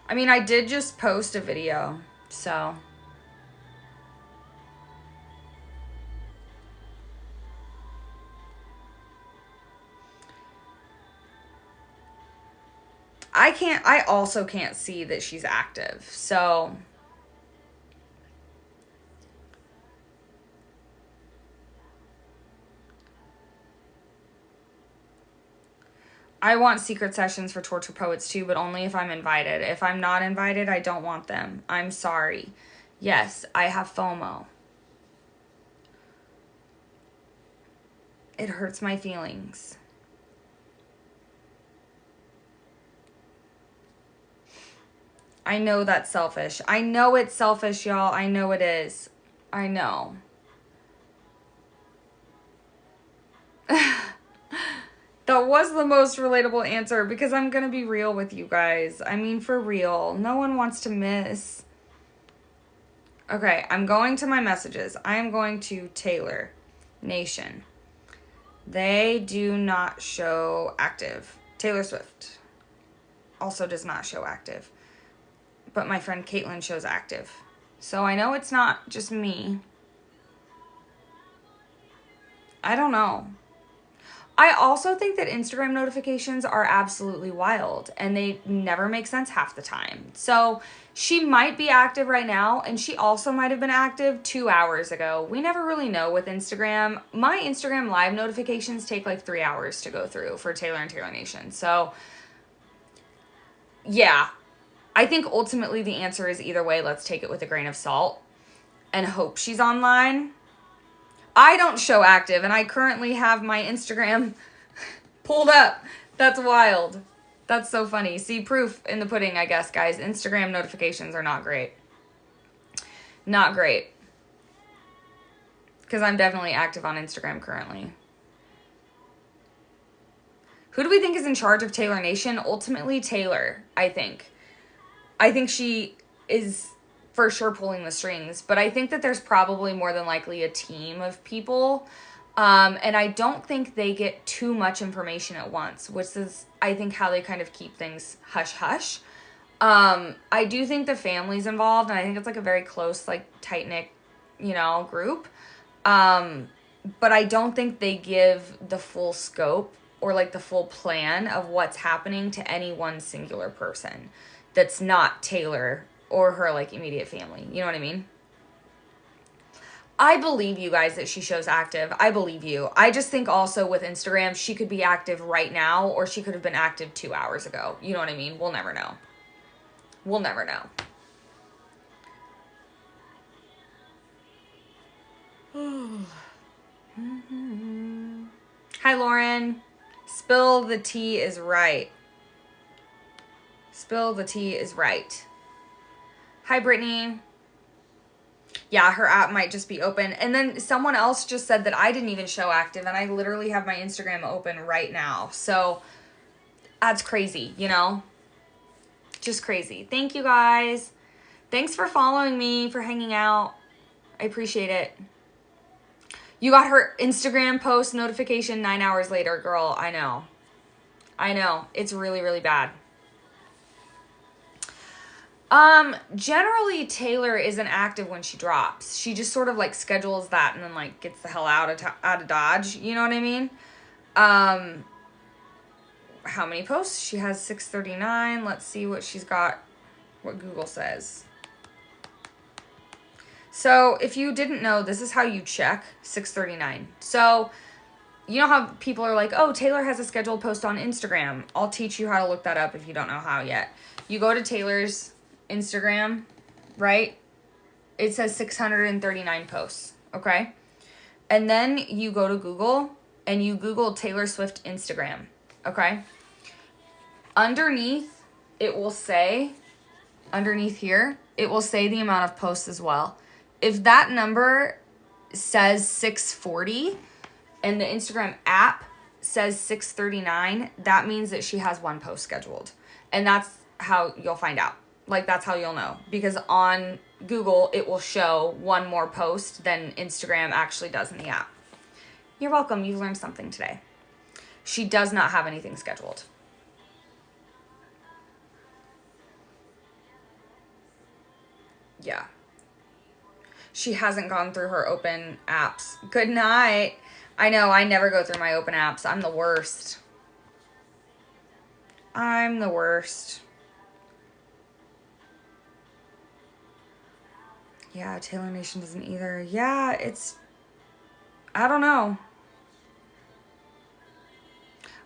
I mean, I did just post a video, so. I also can't see that she's active, so. I want secret sessions for Torture Poets too, but only if I'm invited. If I'm not invited, I don't want them. I'm sorry. Yes, I have FOMO. It hurts my feelings. I know that's selfish. I know it's selfish, y'all. I know it is. I know. That was the most relatable answer because I'm going to be real with you guys. I mean, for real. No one wants to miss. Okay, I'm going to my messages. I am going to Taylor Nation. They do not show active. Taylor Swift also does not show active. But my friend Caitlin shows active. So I know it's not just me. I don't know. I also think that Instagram notifications are absolutely wild and they never make sense half the time. So she might be active right now and she also might have been active 2 hours ago. We never really know with Instagram. My Instagram live notifications take like 3 hours to go through for Taylor and Taylor Nation. So yeah, I think ultimately the answer is either way. Let's take it with a grain of salt and hope she's online. I don't show active, and I currently have my Instagram pulled up. That's wild. That's so funny. See, proof in the pudding, I guess, guys. Instagram notifications are not great. Not great. Because I'm definitely active on Instagram currently. Who do we think is in charge of Taylor Nation? Ultimately, Taylor, I think. I think she is for sure pulling the strings, but I think that there's probably more than likely a team of people, and I don't think they get too much information at once, which is, I think, how they kind of keep things hush-hush. I do think the family's involved, and I think it's, like, a very close, like, tight-knit, you know, group, but I don't think they give the full scope or, like, the full plan of what's happening to any one singular person that's not Taylor or her, like, immediate family. You know what I mean? I believe you guys that she shows active. I believe you. I just think also with Instagram, she could be active right now, or she could have been active 2 hours ago. You know what I mean? We'll never know. We'll never know. Hi, Lauren. Spill the tea is right. Spill the tea is right. Hi, Brittany. Yeah, her app might just be open. And then someone else just said that I didn't even show active, and I literally have my Instagram open right now. So That's crazy, you know? Just crazy. Thank you guys. Thanks for following me, for hanging out. I appreciate it. You got her Instagram post notification 9 hours later, girl. I know. I know. It's really, really bad. Generally Taylor isn't active when she drops. She just sort of like schedules that and then like gets the hell out of Dodge. You know what I mean? How many posts? She has 639. Let's see what she's got, what Google says. So if you didn't know, this is how you check 639. So you know how people are like, oh, Taylor has a scheduled post on Instagram. I'll teach you how to look that up if you don't know how yet. You go to Taylor's Instagram, right? It says 639 posts, okay? And then you go to Google and you Google Taylor Swift Instagram, okay? Underneath, it will say, underneath here, it will say the amount of posts as well. If that number says 640 and the Instagram app says 639, that means that she has one post scheduled. And that's how you'll find out. Like, that's how you'll know. Because on Google, it will show one more post than Instagram actually does in the app. You're welcome. You've learned something today. She does not have anything scheduled. Yeah. She hasn't gone through her open apps. Good night. I know, I never go through my open apps. I'm the worst. I'm the worst. Yeah, Taylor Nation doesn't either. Yeah, I don't know.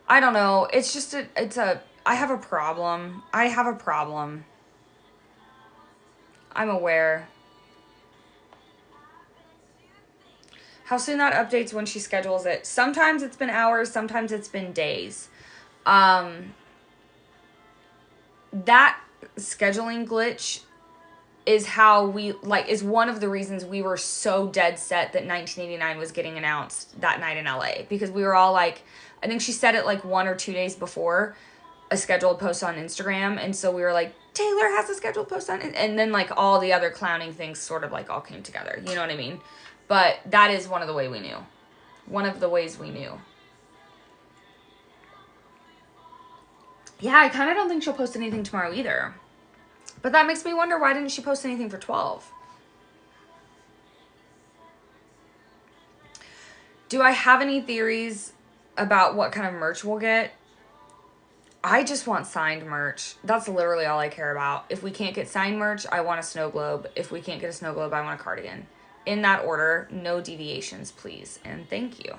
I don't know. It's just I have a problem. I'm aware. How soon that updates when she schedules it. Sometimes it's been hours, sometimes it's been days. That scheduling glitch is is one of the reasons we were so dead set that 1989 was getting announced that night in LA. Because we were all like, I think she said it like 1 or 2 days before a scheduled post on Instagram. And so we were like, Taylor has a scheduled post on it. And then like all the other clowning things sort of like all came together. You know what I mean? But that is one of the ways we knew. One of the ways we knew. Yeah, I kind of don't think she'll post anything tomorrow either. But that makes me wonder, why didn't she post anything for 12? Do I have any theories about what kind of merch we'll get? I just want signed merch. That's literally all I care about. If we can't get signed merch, I want a snow globe. If we can't get a snow globe, I want a cardigan. In that order, no deviations, please. And thank you.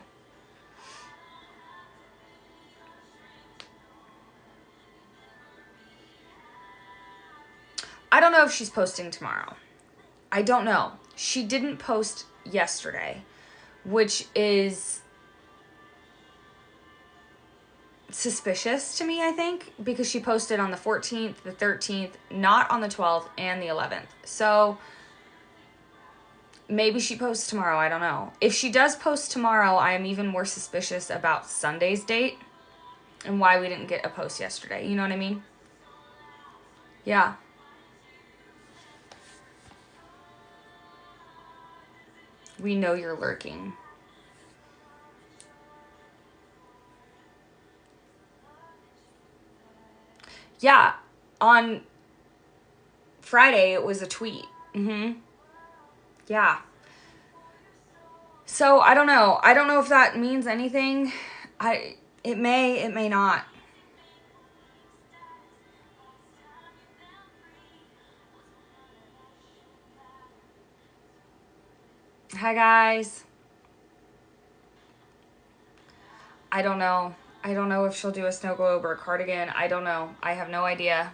I don't know if she's posting tomorrow. I don't know. She didn't post yesterday, which is suspicious to me, I think, because she posted on the 14th, the 13th, not on the 12th, and the 11th. So maybe she posts tomorrow. I don't know. If she does post tomorrow, I am even more suspicious about Sunday's date and why we didn't get a post yesterday. You know what I mean? Yeah. We know you're lurking. Yeah. On Friday, it was a tweet. Yeah. So I don't know. I don't know if that means anything. It may not. Hi guys. I don't know. I don't know if she'll do a snow globe or a cardigan. I don't know. I have no idea.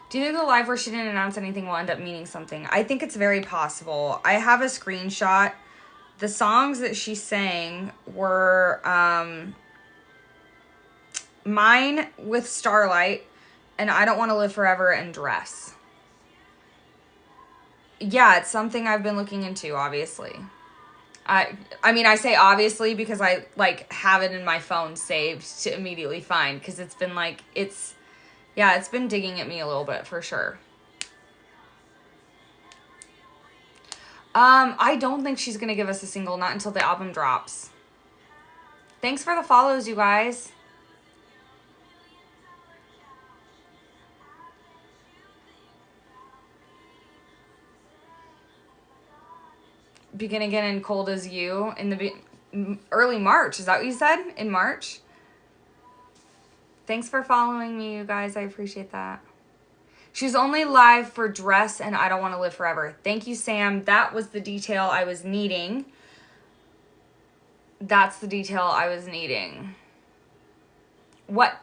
Do you think the live where she didn't announce anything will end up meaning something? I think it's very possible. I have a screenshot. The songs that she sang were Mine with Starlight and I Don't Want to Live Forever and Dress. Yeah, it's something I've been looking into, obviously. I mean, I say obviously because I like have it in my phone saved to immediately find, because it's been like, it's been digging at me a little bit for sure. I don't think she's gonna give us a single, not until the album drops. Thanks for the follows, you guys. Begin Again and Cold as You in the early March. Is that what you said? In March? Thanks for following me, you guys. I appreciate that. She's only live for Dress and I Don't Want to Live Forever. Thank you, Sam. That was the detail I was needing. That's the detail I was needing. What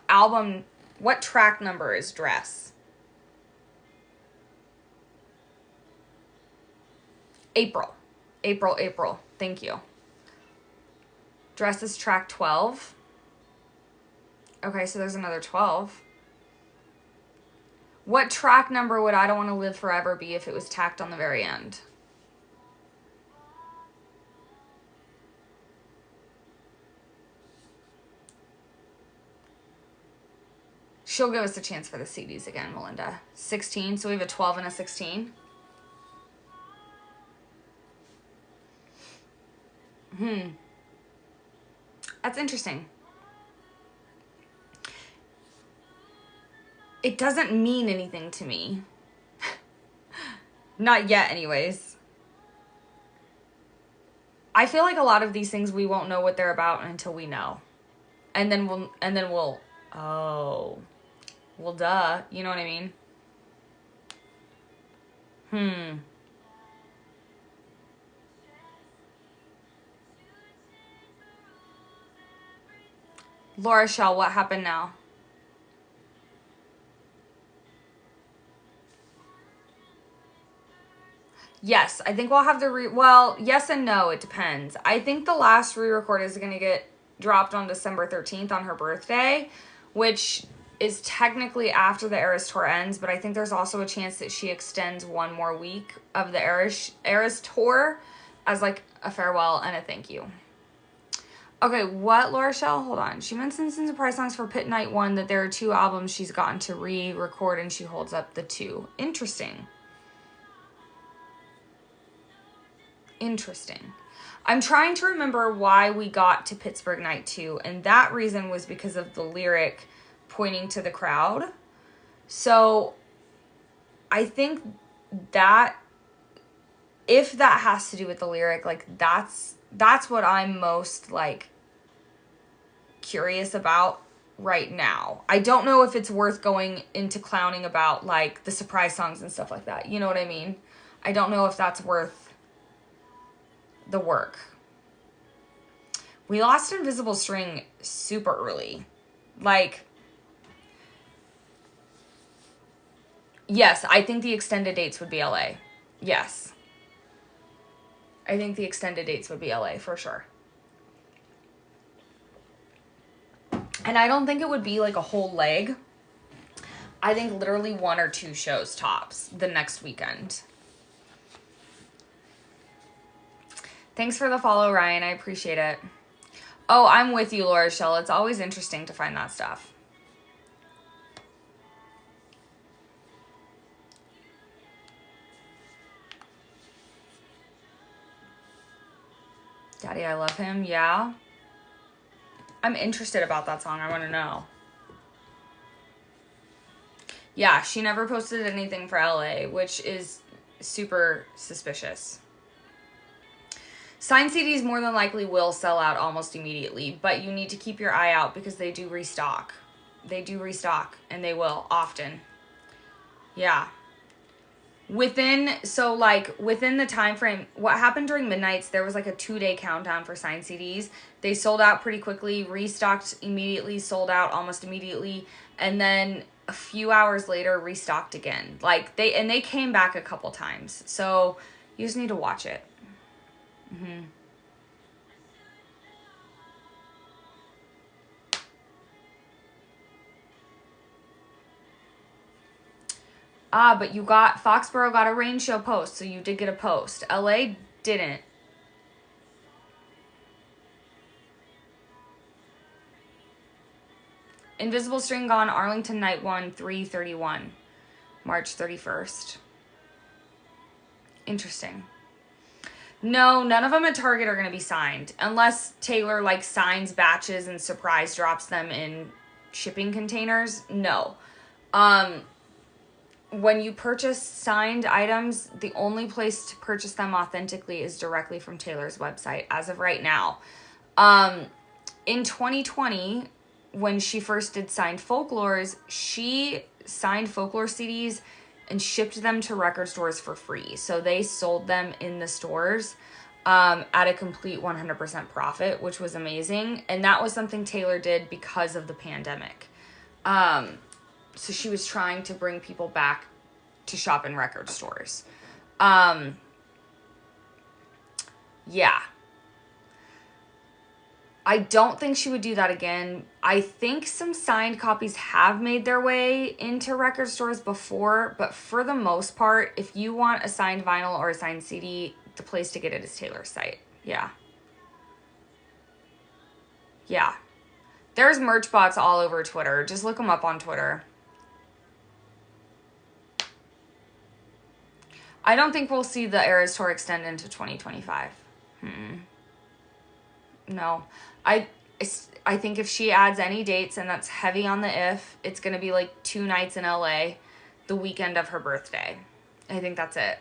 track number is Dress? April. Thank you. Dress is track 12. Okay, so there's another 12. What track number would I Don't Want to Live Forever be if it was tacked on the very end? She'll give us a chance for the CDs again, Melinda. 16, so we have a 12 and a 16. That's interesting. It doesn't mean anything to me. Not yet, anyways. I feel like a lot of these things we won't know what they're about until we know. And then we'll, oh, well, duh. You know what I mean? Laura Shell, what happened now? Yes, I think we'll have the well, yes and no, it depends. I think the last re-record is going to get dropped on December 13th on her birthday, which is technically after the Eras Tour ends, but I think there's also a chance that she extends one more week of the Eras Tour as like a farewell and a thank you. Okay, what, Laura Shell? Hold on. She mentions in Surprise Songs for Pit Night 1 that there are 2 albums she's gotten to re-record and she holds up the 2. Interesting. I'm trying to remember why we got to Pittsburgh Night 2, and that reason was because of the lyric pointing to the crowd. So I think that if that has to do with the lyric, like that's what I'm most like curious about right now. I don't know if it's worth going into clowning about like the surprise songs and stuff like that. You know what I mean? I don't know if that's worth the work. We lost Invisible String super early. Like, yes, I think the extended dates would be LA. Yes. I think the extended dates would be LA for sure. And I don't think it would be like a whole leg. I think literally 1 or 2 shows tops the next weekend. Thanks for the follow, Ryan. I appreciate it. Oh, I'm with you, Laura Shell. It's always interesting to find that stuff. Daddy, I Love Him. Yeah. I'm interested about that song. I want to know. Yeah, she never posted anything for LA, which is super suspicious. Signed CDs more than likely will sell out almost immediately, but you need to keep your eye out because they do restock. They do restock, and they will often. Yeah. Within the time frame, what happened during Midnights, there was like a 2-day countdown for signed CDs. They sold out pretty quickly, restocked immediately, sold out almost immediately, and then a few hours later restocked again. Like they came back a couple times. So you just need to watch it. But you Foxborough got a rain show post, so you did get a post. LA didn't. Invisible String Gone, Arlington Night 1, 3/31, March 31st. Interesting. No, none of them at Target are going to be signed. Unless Taylor, like, signs batches and surprise drops them in shipping containers. No. When you purchase signed items, the only place to purchase them authentically is directly from Taylor's website, as of right now. In 2020, when she first did signed Folklores, she signed Folklore CDs and shipped them to record stores for free. So they sold them in the stores at a complete 100% profit, which was amazing. And that was something Taylor did because of the pandemic. So she was trying to bring people back to shop in record stores. Yeah. I don't think she would do that again. I think some signed copies have made their way into record stores before, but for the most part, if you want a signed vinyl or a signed CD, the place to get it is Taylor's site. Yeah. Yeah. There's merch bots all over Twitter. Just look them up on Twitter. I don't think we'll see the Eras Tour extend into 2025. No. I think if she adds any dates, and that's heavy on the if, it's going to be like 2 nights in LA the weekend of her birthday. I think that's it.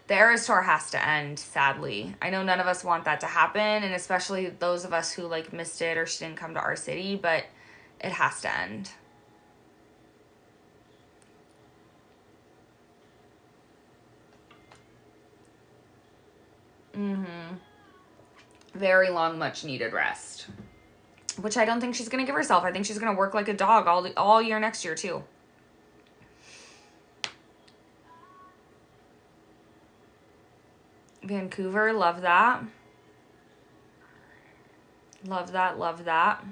The Eras Tour has to end, sadly. I know none of us want that to happen, and especially those of us who like missed it or she didn't come to our city, but it has to end. Very long, much needed rest. Which I don't think she's going to give herself. I think she's going to work like a dog all year next year, too. Vancouver, love that. Love that, love that.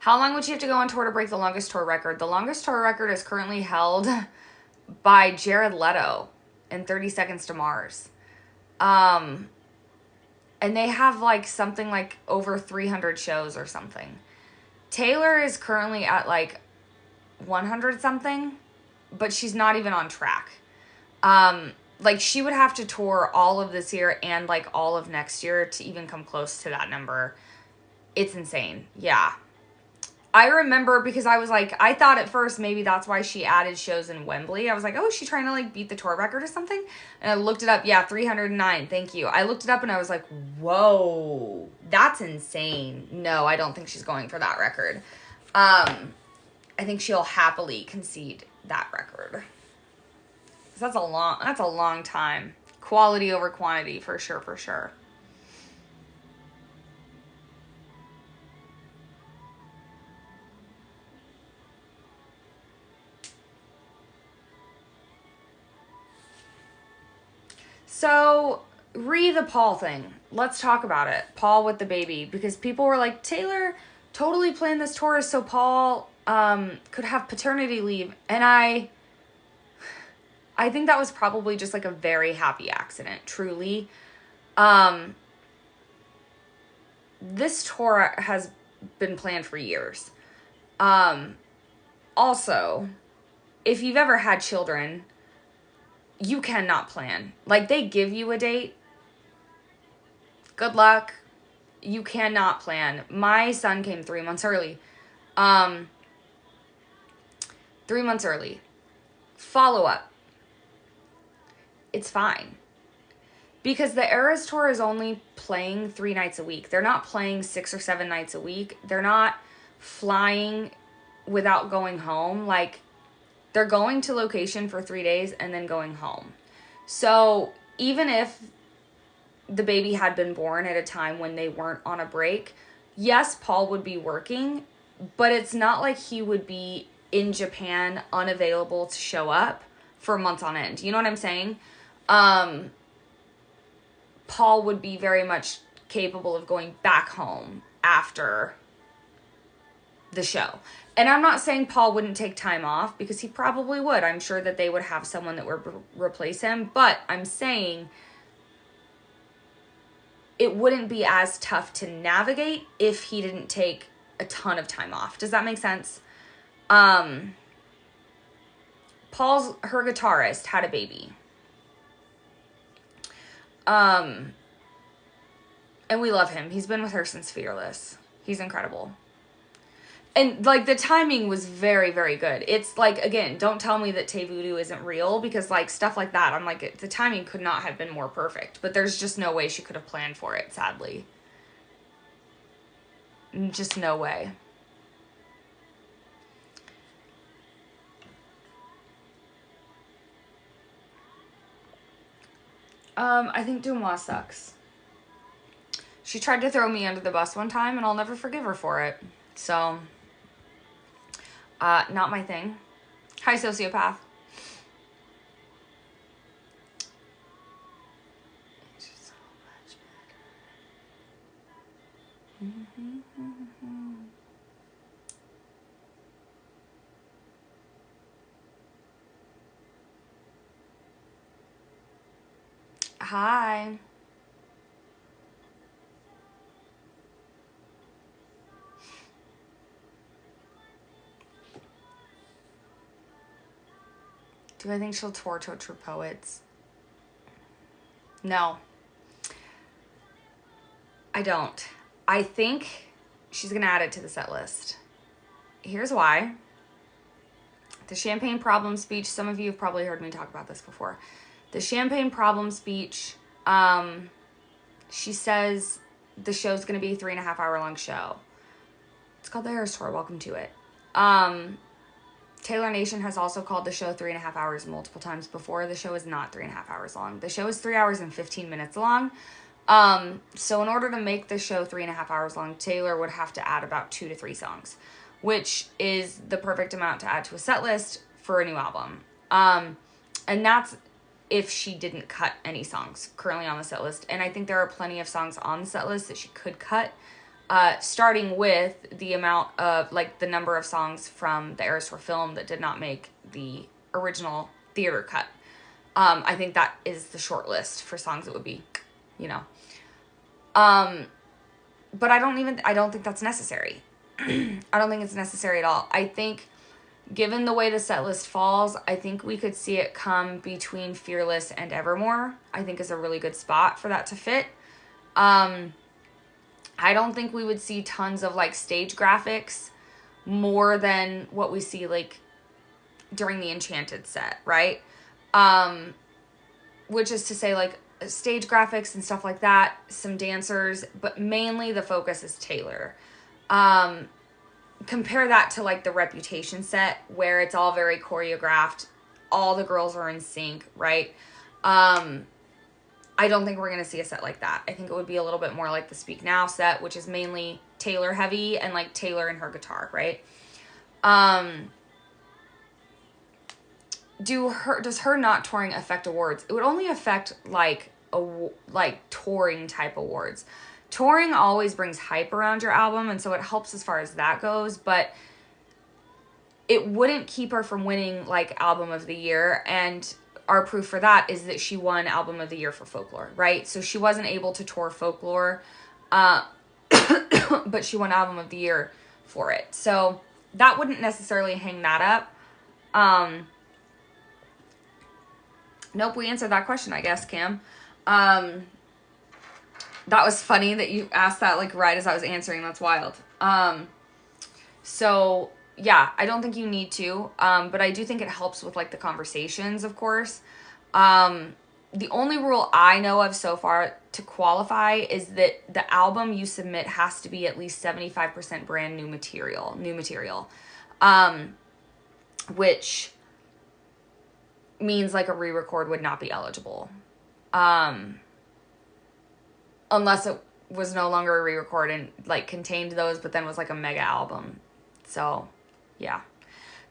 How long would she have to go on tour to break the longest tour record? The longest tour record is currently held by Jared Leto in 30 Seconds to Mars. And they have like something like over 300 shows or something. Taylor is currently at like 100 something, but she's not even on track. Like she would have to tour all of this year and like all of next year to even come close to that number. It's insane. Yeah. I remember because I was like, I thought at first maybe that's why she added shows in Wembley. I was like, oh, is she trying to like beat the tour record or something? And I looked it up. Yeah, 309. Thank you. I looked it up and I was like, whoa, that's insane. No, I don't think she's going for that record. I think she'll happily concede that record. That's a long time. Quality over quantity, for sure, for sure. So, the Paul thing. Let's talk about it. Paul with the baby. Because people were like, Taylor totally planned this tour so Paul could have paternity leave. And I think that was probably just like a very happy accident, truly. This tour has been planned for years. Also, if you've ever had children, you cannot plan. Like, they give you a date. Good luck. You cannot plan. My son came 3 months early. 3 months early. Follow up. It's fine. Because the Eras Tour is only playing 3 nights a week. They're not playing 6 or 7 nights a week. They're not flying without going home. Like, they're going to location for 3 days and then going home. So even if the baby had been born at a time when they weren't on a break, yes, Paul would be working, but it's not like he would be in Japan unavailable to show up for months on end. You know what I'm saying? Paul would be very much capable of going back home after the show. And I'm not saying Paul wouldn't take time off, because he probably would. I'm sure that they would have someone that would replace him. But I'm saying it wouldn't be as tough to navigate if he didn't take a ton of time off. Does that make sense? Paul's, her guitarist, had a baby. And we love him. He's been with her since Fearless. He's incredible. And, like, the timing was very, very good. It's, like, again, don't tell me that Tay Voodoo isn't real, because, like, stuff like that, I'm like, the timing could not have been more perfect. But there's just no way she could have planned for it, sadly. Just no way. I think Dumois sucks. She tried to throw me under the bus one time, and I'll never forgive her for it. So... not my thing. Hi, sociopath. So much better. Hi. Do I think she'll tour Torture Poets? No. I don't. I think she's going to add it to the set list. Here's why. The Champagne Problem speech, some of you have probably heard me talk about this before. The Champagne Problem speech, she says the show's going to be a 3.5 hour long show. It's called the Eras Tour. Welcome to it. Taylor Nation has also called the show 3.5 hours multiple times before. The show is not 3.5 hours long. The show is 3 hours and 15 minutes long. So in order to make the show 3.5 hours long, Taylor would have to add about 2 to 3 songs, which is the perfect amount to add to a set list for a new album. And that's if she didn't cut any songs currently on the set list. And I think there are plenty of songs on the set list that she could cut. Starting with the amount of, like, the number of songs from the Eras Tour film that did not make the original theater cut. I think that is the short list for songs that would be, you know. But I don't think that's necessary. I don't think it's necessary at all. I think, given the way the set list falls, I think we could see it come between Fearless and Evermore. I think is a really good spot for that to fit. I don't think we would see tons of, like, stage graphics more than what we see, like, during the Enchanted set, right? Which is to say, like, stage graphics and stuff like that, some dancers, but mainly the focus is Taylor. Compare that to, like, the Reputation set, where it's all very choreographed, all the girls are in sync, right? I don't think we're going to see a set like that. I think it would be a little bit more like the Speak Now set, which is mainly Taylor heavy and, like, Taylor and her guitar, right? Does her not touring affect awards? It would only affect, like, touring type awards. Touring always brings hype around your album, and so it helps as far as that goes, but it wouldn't keep her from winning, like, Album of the Year, and our proof for that is that she won Album of the Year for Folklore, right? So she wasn't able to tour Folklore, but she won Album of the Year for it. So that wouldn't necessarily hang that up. Nope, we answered that question, I guess, Cam. That was funny that you asked that, like, right as I was answering. That's wild. So yeah, I don't think you need to, but I do think it helps with, like, the conversations, of course. The only rule I know of so far to qualify is that the album you submit has to be at least 75% brand new material, which means, like, a re-record would not be eligible. Unless it was no longer a re-record and, like, contained those, but then was, like, a mega album. So yeah.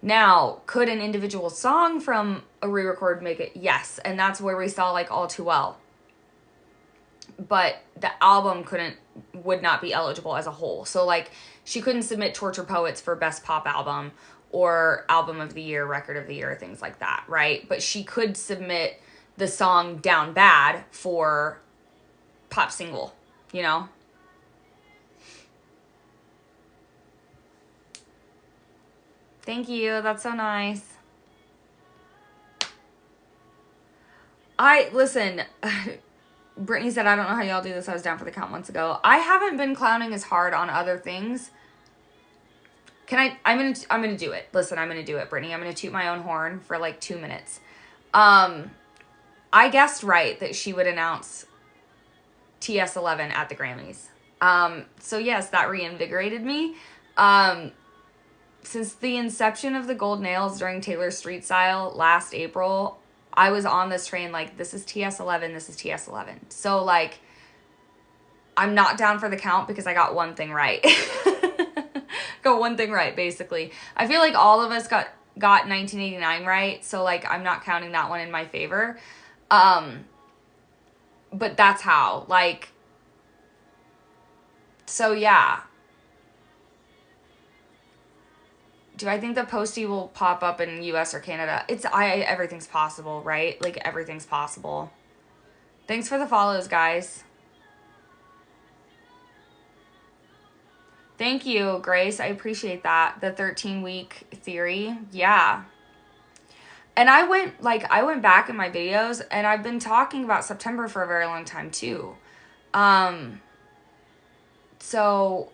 Now, could an individual song from a re-record make it? Yes. And that's where we saw, like, All Too Well. But the album would not be eligible as a whole. So, like, she couldn't submit Torture Poets for Best Pop Album or Album of the Year, Record of the Year, things like that, right? But she could submit the song Down Bad for Pop Single, you know? Thank you. That's so nice. Listen, Brittany said, I don't know how y'all do this. I was down for the count months ago. I haven't been clowning as hard on other things. I'm gonna do it. Listen, I'm gonna do it, Brittany. I'm gonna toot my own horn for like 2 minutes. I guessed right that she would announce TS11 at the Grammys. So yes, that reinvigorated me. Since the inception of the gold nails during Taylor Street Style last April, I was on this train like, this is TS11, this is TS11. So like, I'm not down for the count because I got one thing right. Got one thing right, basically. I feel like all of us got 1989 right, so like, I'm not counting that one in my favor. But that's how, like, so yeah. Do I think the Posty will pop up in US or Canada? Everything's possible, right? Like, everything's possible. Thanks for the follows, guys. Thank you, Grace. I appreciate that. The 13-week theory. Yeah. And I went back in my videos, and I've been talking about September for a very long time, too. So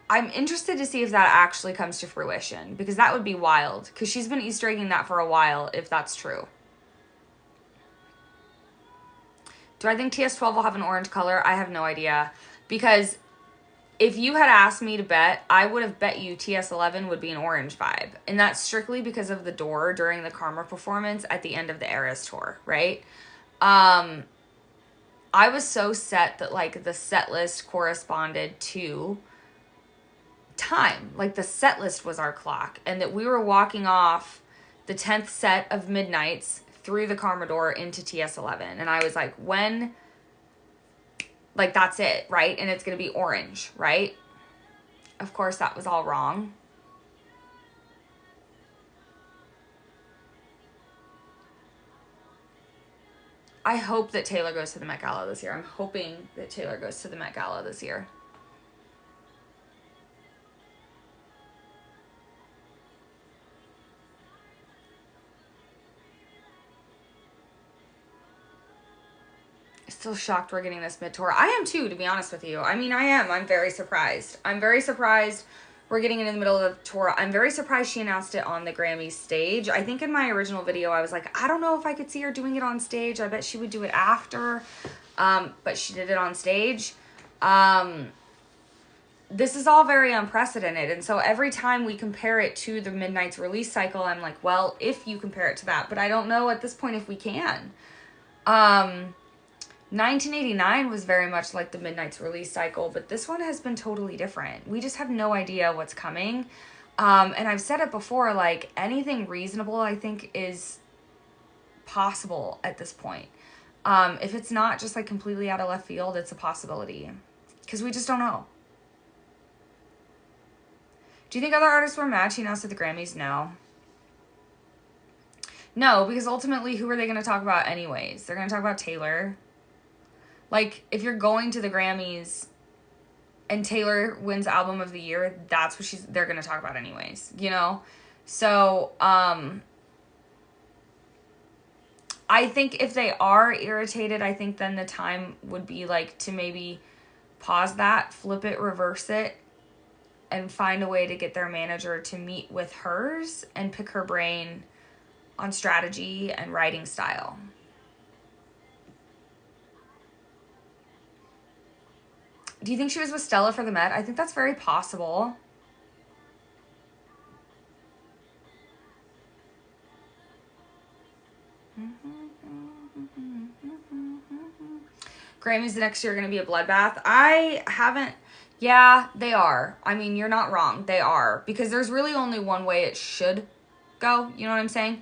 I'm interested to see if that actually comes to fruition, because that would be wild, because she's been Easter egging that for a while, if that's true. Do I think TS12 will have an orange color? I have no idea, because if you had asked me to bet, I would have bet you TS11 would be an orange vibe. And that's strictly because of the door during the Karma performance at the end of the Eras tour, right? I was so set that, like, the set list corresponded to time. Like, the set list was our clock. And that we were walking off the 10th set of Midnights through the Karma door into TS11. And I was like, when... like, that's it, right? And it's going to be orange, right? Of course, that was all wrong. I hope that Taylor goes to the Met Gala this year. I'm hoping that Taylor goes to the Met Gala this year. Still shocked we're getting this mid-tour. I am too, to be honest with you. I mean, I am. I'm very surprised. I'm very surprised we're getting it in the middle of the tour. I'm very surprised she announced it on the Grammy stage. I think in my original video, I was like, I don't know if I could see her doing it on stage. I bet she would do it after. But she did it on stage. This is all very unprecedented. And so every time we compare it to the Midnight's release cycle, I'm like, well, if you compare it to that. But I don't know at this point if we can. 1989 was very much like the Midnight's release cycle, but this one has been totally different. We just have no idea what's coming. And I've said it before, like, anything reasonable, I think, is possible at this point. If it's not just, like, completely out of left field, it's a possibility. Because we just don't know. Do you think other artists were mad she announced at the Grammys? No. No, because ultimately, who are they going to talk about anyways? They're going to talk about Taylor. Like, if you're going to the Grammys and Taylor wins Album of the Year, that's what they're going to talk about anyways, you know? So, I think if they are irritated, I think then the time would be, like, to maybe pause that, flip it, reverse it, and find a way to get their manager to meet with hers and pick her brain on strategy and writing style. Do you think she was with Stella for the Met? I think that's very possible. Grammys the next year are going to be a bloodbath. I haven't... Yeah, they are. I mean, you're not wrong. They are. Because there's really only one way it should go. You know what I'm saying?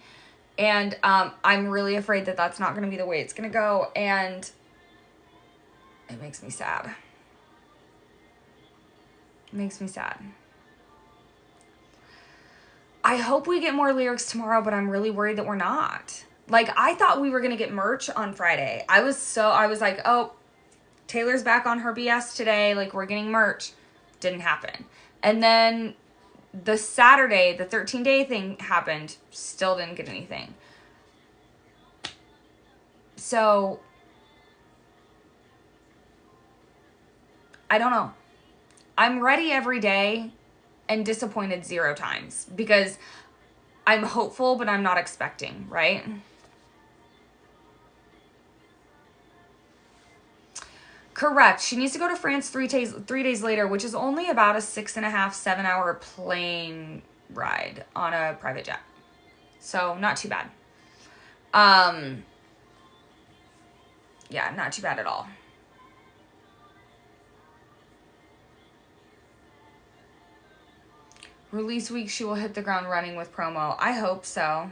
And I'm really afraid that that's not going to be the way it's going to go. And it makes me sad. It makes me sad. I hope we get more lyrics tomorrow, but I'm really worried that we're not. Like, I thought we were going to get merch on Friday. I was like, oh, Taylor's back on her BS today. Like, we're getting merch. Didn't happen. And then the Saturday, the 13-day thing happened. Still didn't get anything. So, I don't know. I'm ready every day and disappointed 0 times because I'm hopeful, but I'm not expecting, right? Correct. She needs to go to France 3 days later, which is only about a 6.5, 7-hour plane ride on a private jet. So not too bad. Yeah, not too bad at all. Release week, she will hit the ground running with promo. I hope so.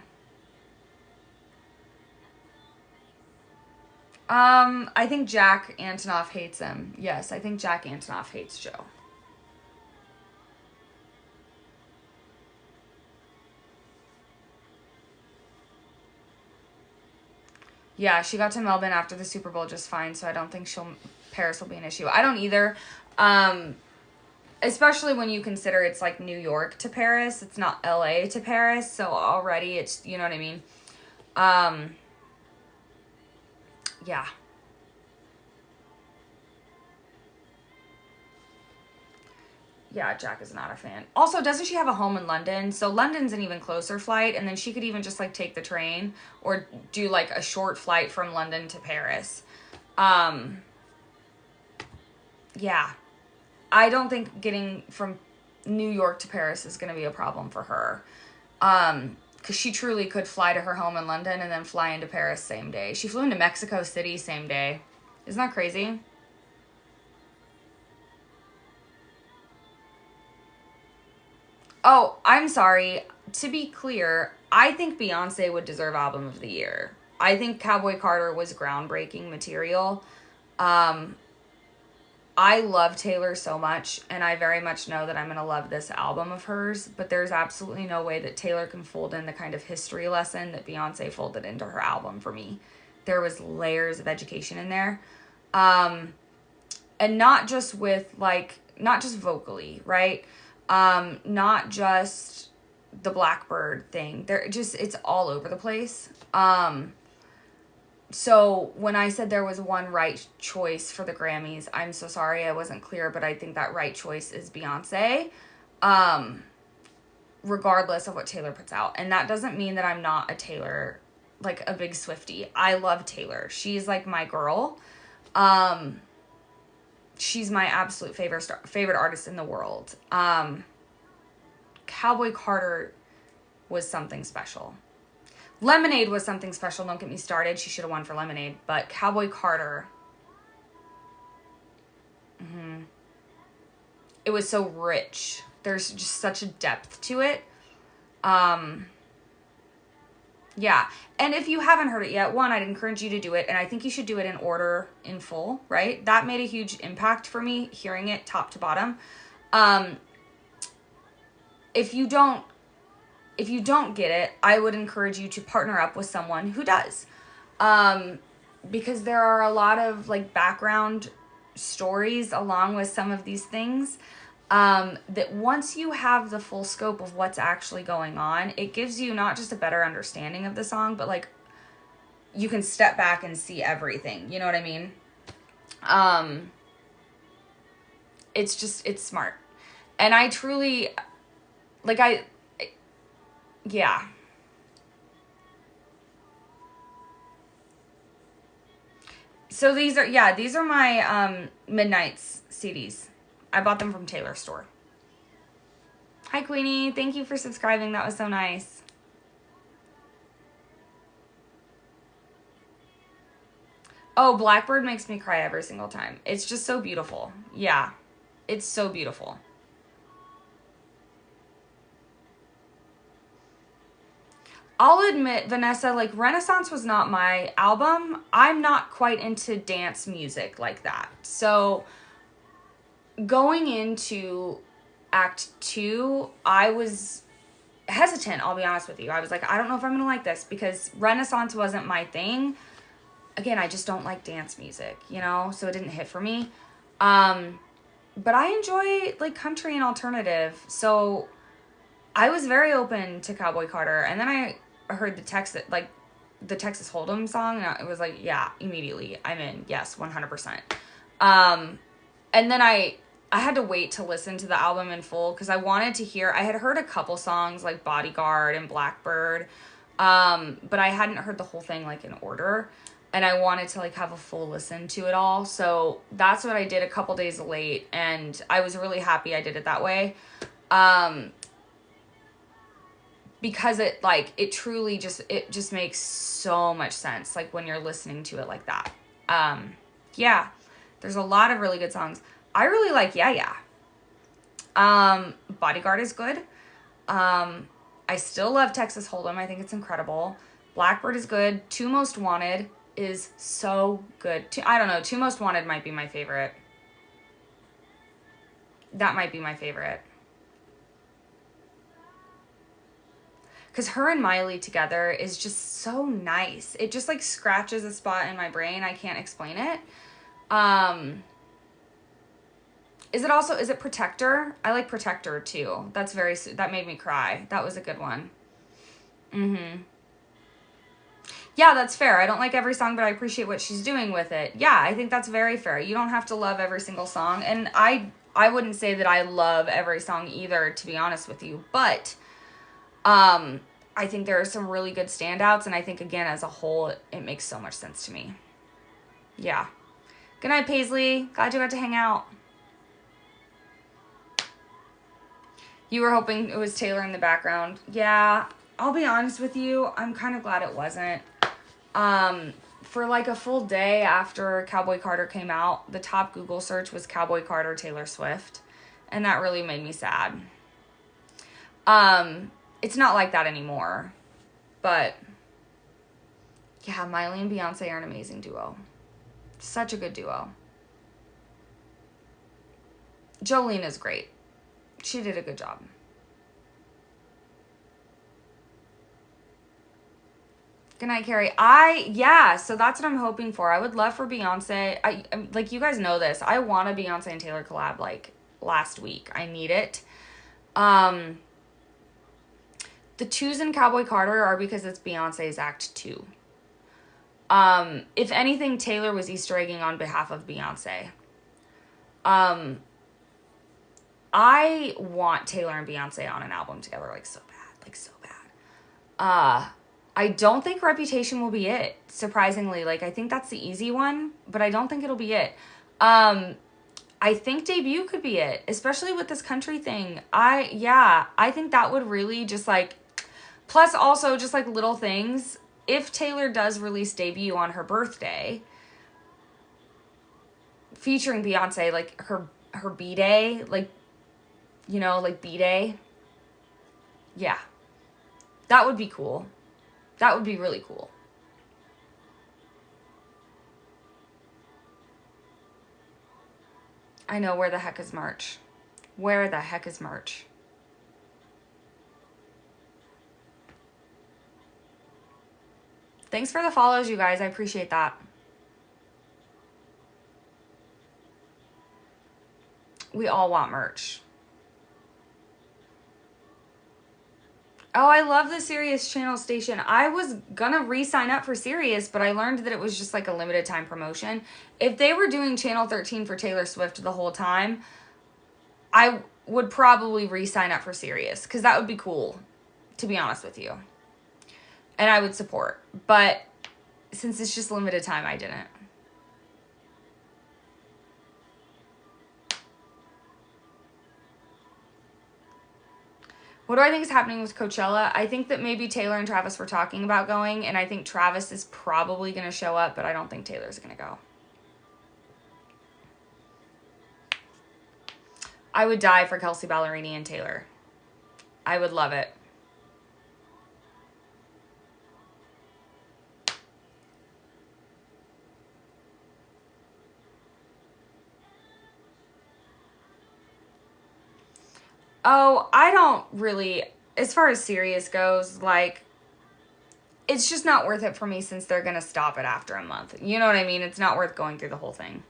I think Jack Antonoff hates him. Yes, I think Jack Antonoff hates Joe. Yeah, she got to Melbourne after the Super Bowl just fine, so I don't think Paris will be an issue. I don't either. Especially when you consider it's like New York to Paris. It's not LA to Paris, so already it's, you know what I mean? Yeah. Yeah, Jack is not a fan. Also, doesn't she have a home in London? So London's an even closer flight, and then she could even just like take the train or do like a short flight from London to Paris. Yeah. I don't think getting from New York to Paris is going to be a problem for her. Because she truly could fly to her home in London and then fly into Paris same day. She flew into Mexico City same day. Isn't that crazy? Oh, I'm sorry. To be clear, I think Beyonce would deserve Album of the Year. I think Cowboy Carter was groundbreaking material. I love Taylor so much, and I very much know that I'm going to love this album of hers, but there's absolutely no way that Taylor can fold in the kind of history lesson that Beyonce folded into her album for me. There was layers of education in there. And not just with, like, not just vocally, right? Not just the Blackbird thing. It's all over the place. So when I said there was one right choice for the Grammys, I'm so sorry I wasn't clear, but I think that right choice is Beyonce, regardless of what Taylor puts out. And that doesn't mean that I'm not a Taylor, like a big Swiftie. I love Taylor. She's like my girl. She's my absolute favorite artist in the world. Cowboy Carter was something special. Lemonade was something special. Don't get me started. She should have won for Lemonade. But Cowboy Carter. It was so rich. There's just such a depth to it. Yeah. And if you haven't heard it yet, one, I'd encourage you to do it. And I think you should do it in order in full, right? That made a huge impact for me, hearing it top to bottom. If you don't get it, I would encourage you to partner up with someone who does. Because there are a lot of like background stories along with some of these things, that once you have the full scope of what's actually going on, it gives you not just a better understanding of the song, but like you can step back and see everything. You know what I mean? It's smart. And I truly, like, yeah. So these are my Midnights CDs. I bought them from Taylor Store. Hi, Queenie. Thank you for subscribing. That was so nice. Oh, Blackbird makes me cry every single time. It's just so beautiful. Yeah. It's so beautiful. I'll admit, Vanessa, like, Renaissance was not my album. I'm not quite into dance music like that. So going into Act 2, I was hesitant, I'll be honest with you. I was like, I don't know if I'm going to like this because Renaissance wasn't my thing. again, I just don't like dance music, you know, so it didn't hit for me. But I enjoy like country and alternative, so I was very open to Cowboy Carter, and then I heard the Texas Hold'em song, and it was like, yeah, immediately I'm in. Yes, 100%. And then I had to wait to listen to the album in full because I wanted to hear. I had heard a couple songs like Bodyguard and Blackbird, but I hadn't heard the whole thing like in order, and I wanted to like have a full listen to it all. So that's what I did a couple days late, and I was really happy I did it that way. Because it truly just makes so much sense like when you're listening to it like that. Yeah, there's a lot of really good songs. I really like Yeah. Bodyguard is good. I still love Texas Hold'em. I think it's incredible. Blackbird is good. Two Most Wanted is so good. I don't know. Two Most Wanted might be my favorite. That might be my favorite. Because her and Miley together is just so nice. It just like scratches a spot in my brain. I can't explain it. Is it Protector? I like Protector too. That made me cry. That was a good one. Yeah, that's fair. I don't like every song, but I appreciate what she's doing with it. Yeah, I think that's very fair. You don't have to love every single song. And I wouldn't say that I love every song either, to be honest with you. But I think there are some really good standouts, and I think, again, as a whole, it makes so much sense to me. Yeah. Good night, Paisley. Glad you got to hang out. You were hoping it was Taylor in the background. Yeah, I'll be honest with you. I'm kind of glad it wasn't. For like a full day after Cowboy Carter came out, the top Google search was Cowboy Carter Taylor Swift, and that really made me sad. It's not like that anymore, but yeah, Miley and Beyonce are an amazing duo. Such a good duo. Jolene is great. She did a good job. Good night, Carrie. So that's what I'm hoping for. I would love for Beyonce. Like, you guys know this. I want a Beyonce and Taylor collab like last week. I need it. The twos in Cowboy Carter are because it's Beyonce's Act 2. If anything, Taylor was Easter egging on behalf of Beyonce. I want Taylor and Beyonce on an album together like so bad. I don't think Reputation will be it, surprisingly. Like, I think that's the easy one, but I don't think it'll be it. I think Debut could be it, especially with this country thing. I think that would really just like, plus also just like little things. If Taylor does release Debut on her birthday, featuring Beyonce, like her B-Day, like, you know, like B-Day. Yeah. That would be cool. That would be really cool. I know. Where the heck is March? Where the heck is March? Thanks for the follows, you guys. I appreciate that. We all want merch. Oh, I love the Sirius channel station. I was gonna re-sign up for Sirius, but I learned that it was just like a limited time promotion. If they were doing channel 13 for Taylor Swift the whole time, I would probably re-sign up for Sirius, because that would be cool, to be honest with you. And I would support. But since it's just limited time, I didn't. What do I think is happening with Coachella? I think that maybe Taylor and Travis were talking about going, and I think Travis is probably going to show up, but I don't think Taylor's going to go. I would die for Kelsea Ballerini and Taylor. I would love it. Oh, I don't really, as far as Sirius goes, like, it's just not worth it for me since they're going to stop it after a month. You know what I mean? It's not worth going through the whole thing.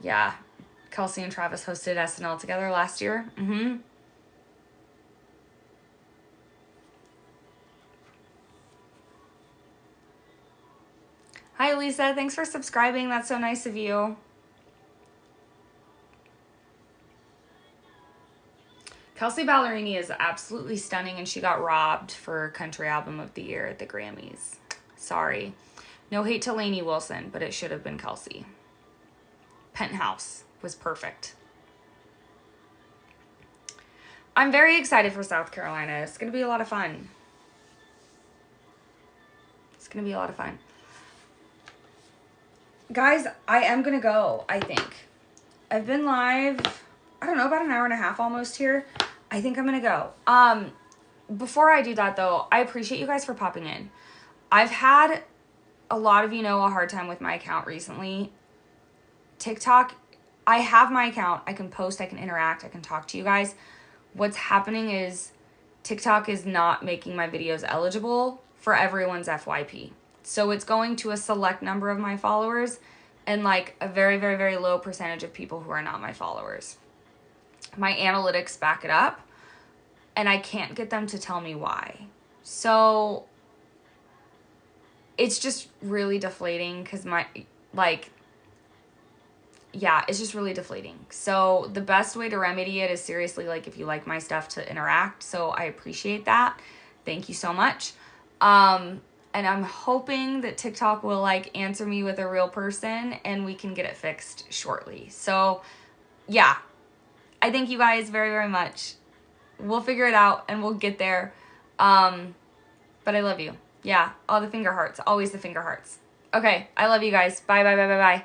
Yeah. Kelsey and Travis hosted SNL together last year. Mm-hmm. Hi, Lisa. Thanks for subscribing. That's so nice of you. Kelsey Ballerini is absolutely stunning, and she got robbed for Country Album of the Year at the Grammys. Sorry. No hate to Lainey Wilson, but it should have been Kelsey. Penthouse was perfect. I'm very excited for South Carolina. It's going to be a lot of fun. It's going to be a lot of fun. Guys, I am going to go, I think. I've been live, I don't know, about an hour and a half almost here. I think I'm going to go. Before I do that, though, I appreciate you guys for popping in. I've had a lot of you know a hard time with my account recently. TikTok, I have my account. I can post, I can interact, I can talk to you guys. What's happening is TikTok is not making my videos eligible for everyone's FYP. So it's going to a select number of my followers and like a very, very, very low percentage of people who are not my followers. My analytics back it up, and I can't get them to tell me why. So it's just really deflating because it's just really deflating. So the best way to remedy it is seriously, like, if you like my stuff, to interact. So I appreciate that. Thank you so much. And I'm hoping that TikTok will like answer me with a real person and we can get it fixed shortly. So yeah, I thank you guys very, very much. We'll figure it out and we'll get there. But I love you. Yeah, all the finger hearts. Always the finger hearts. Okay, I love you guys. Bye, bye, bye, bye, bye.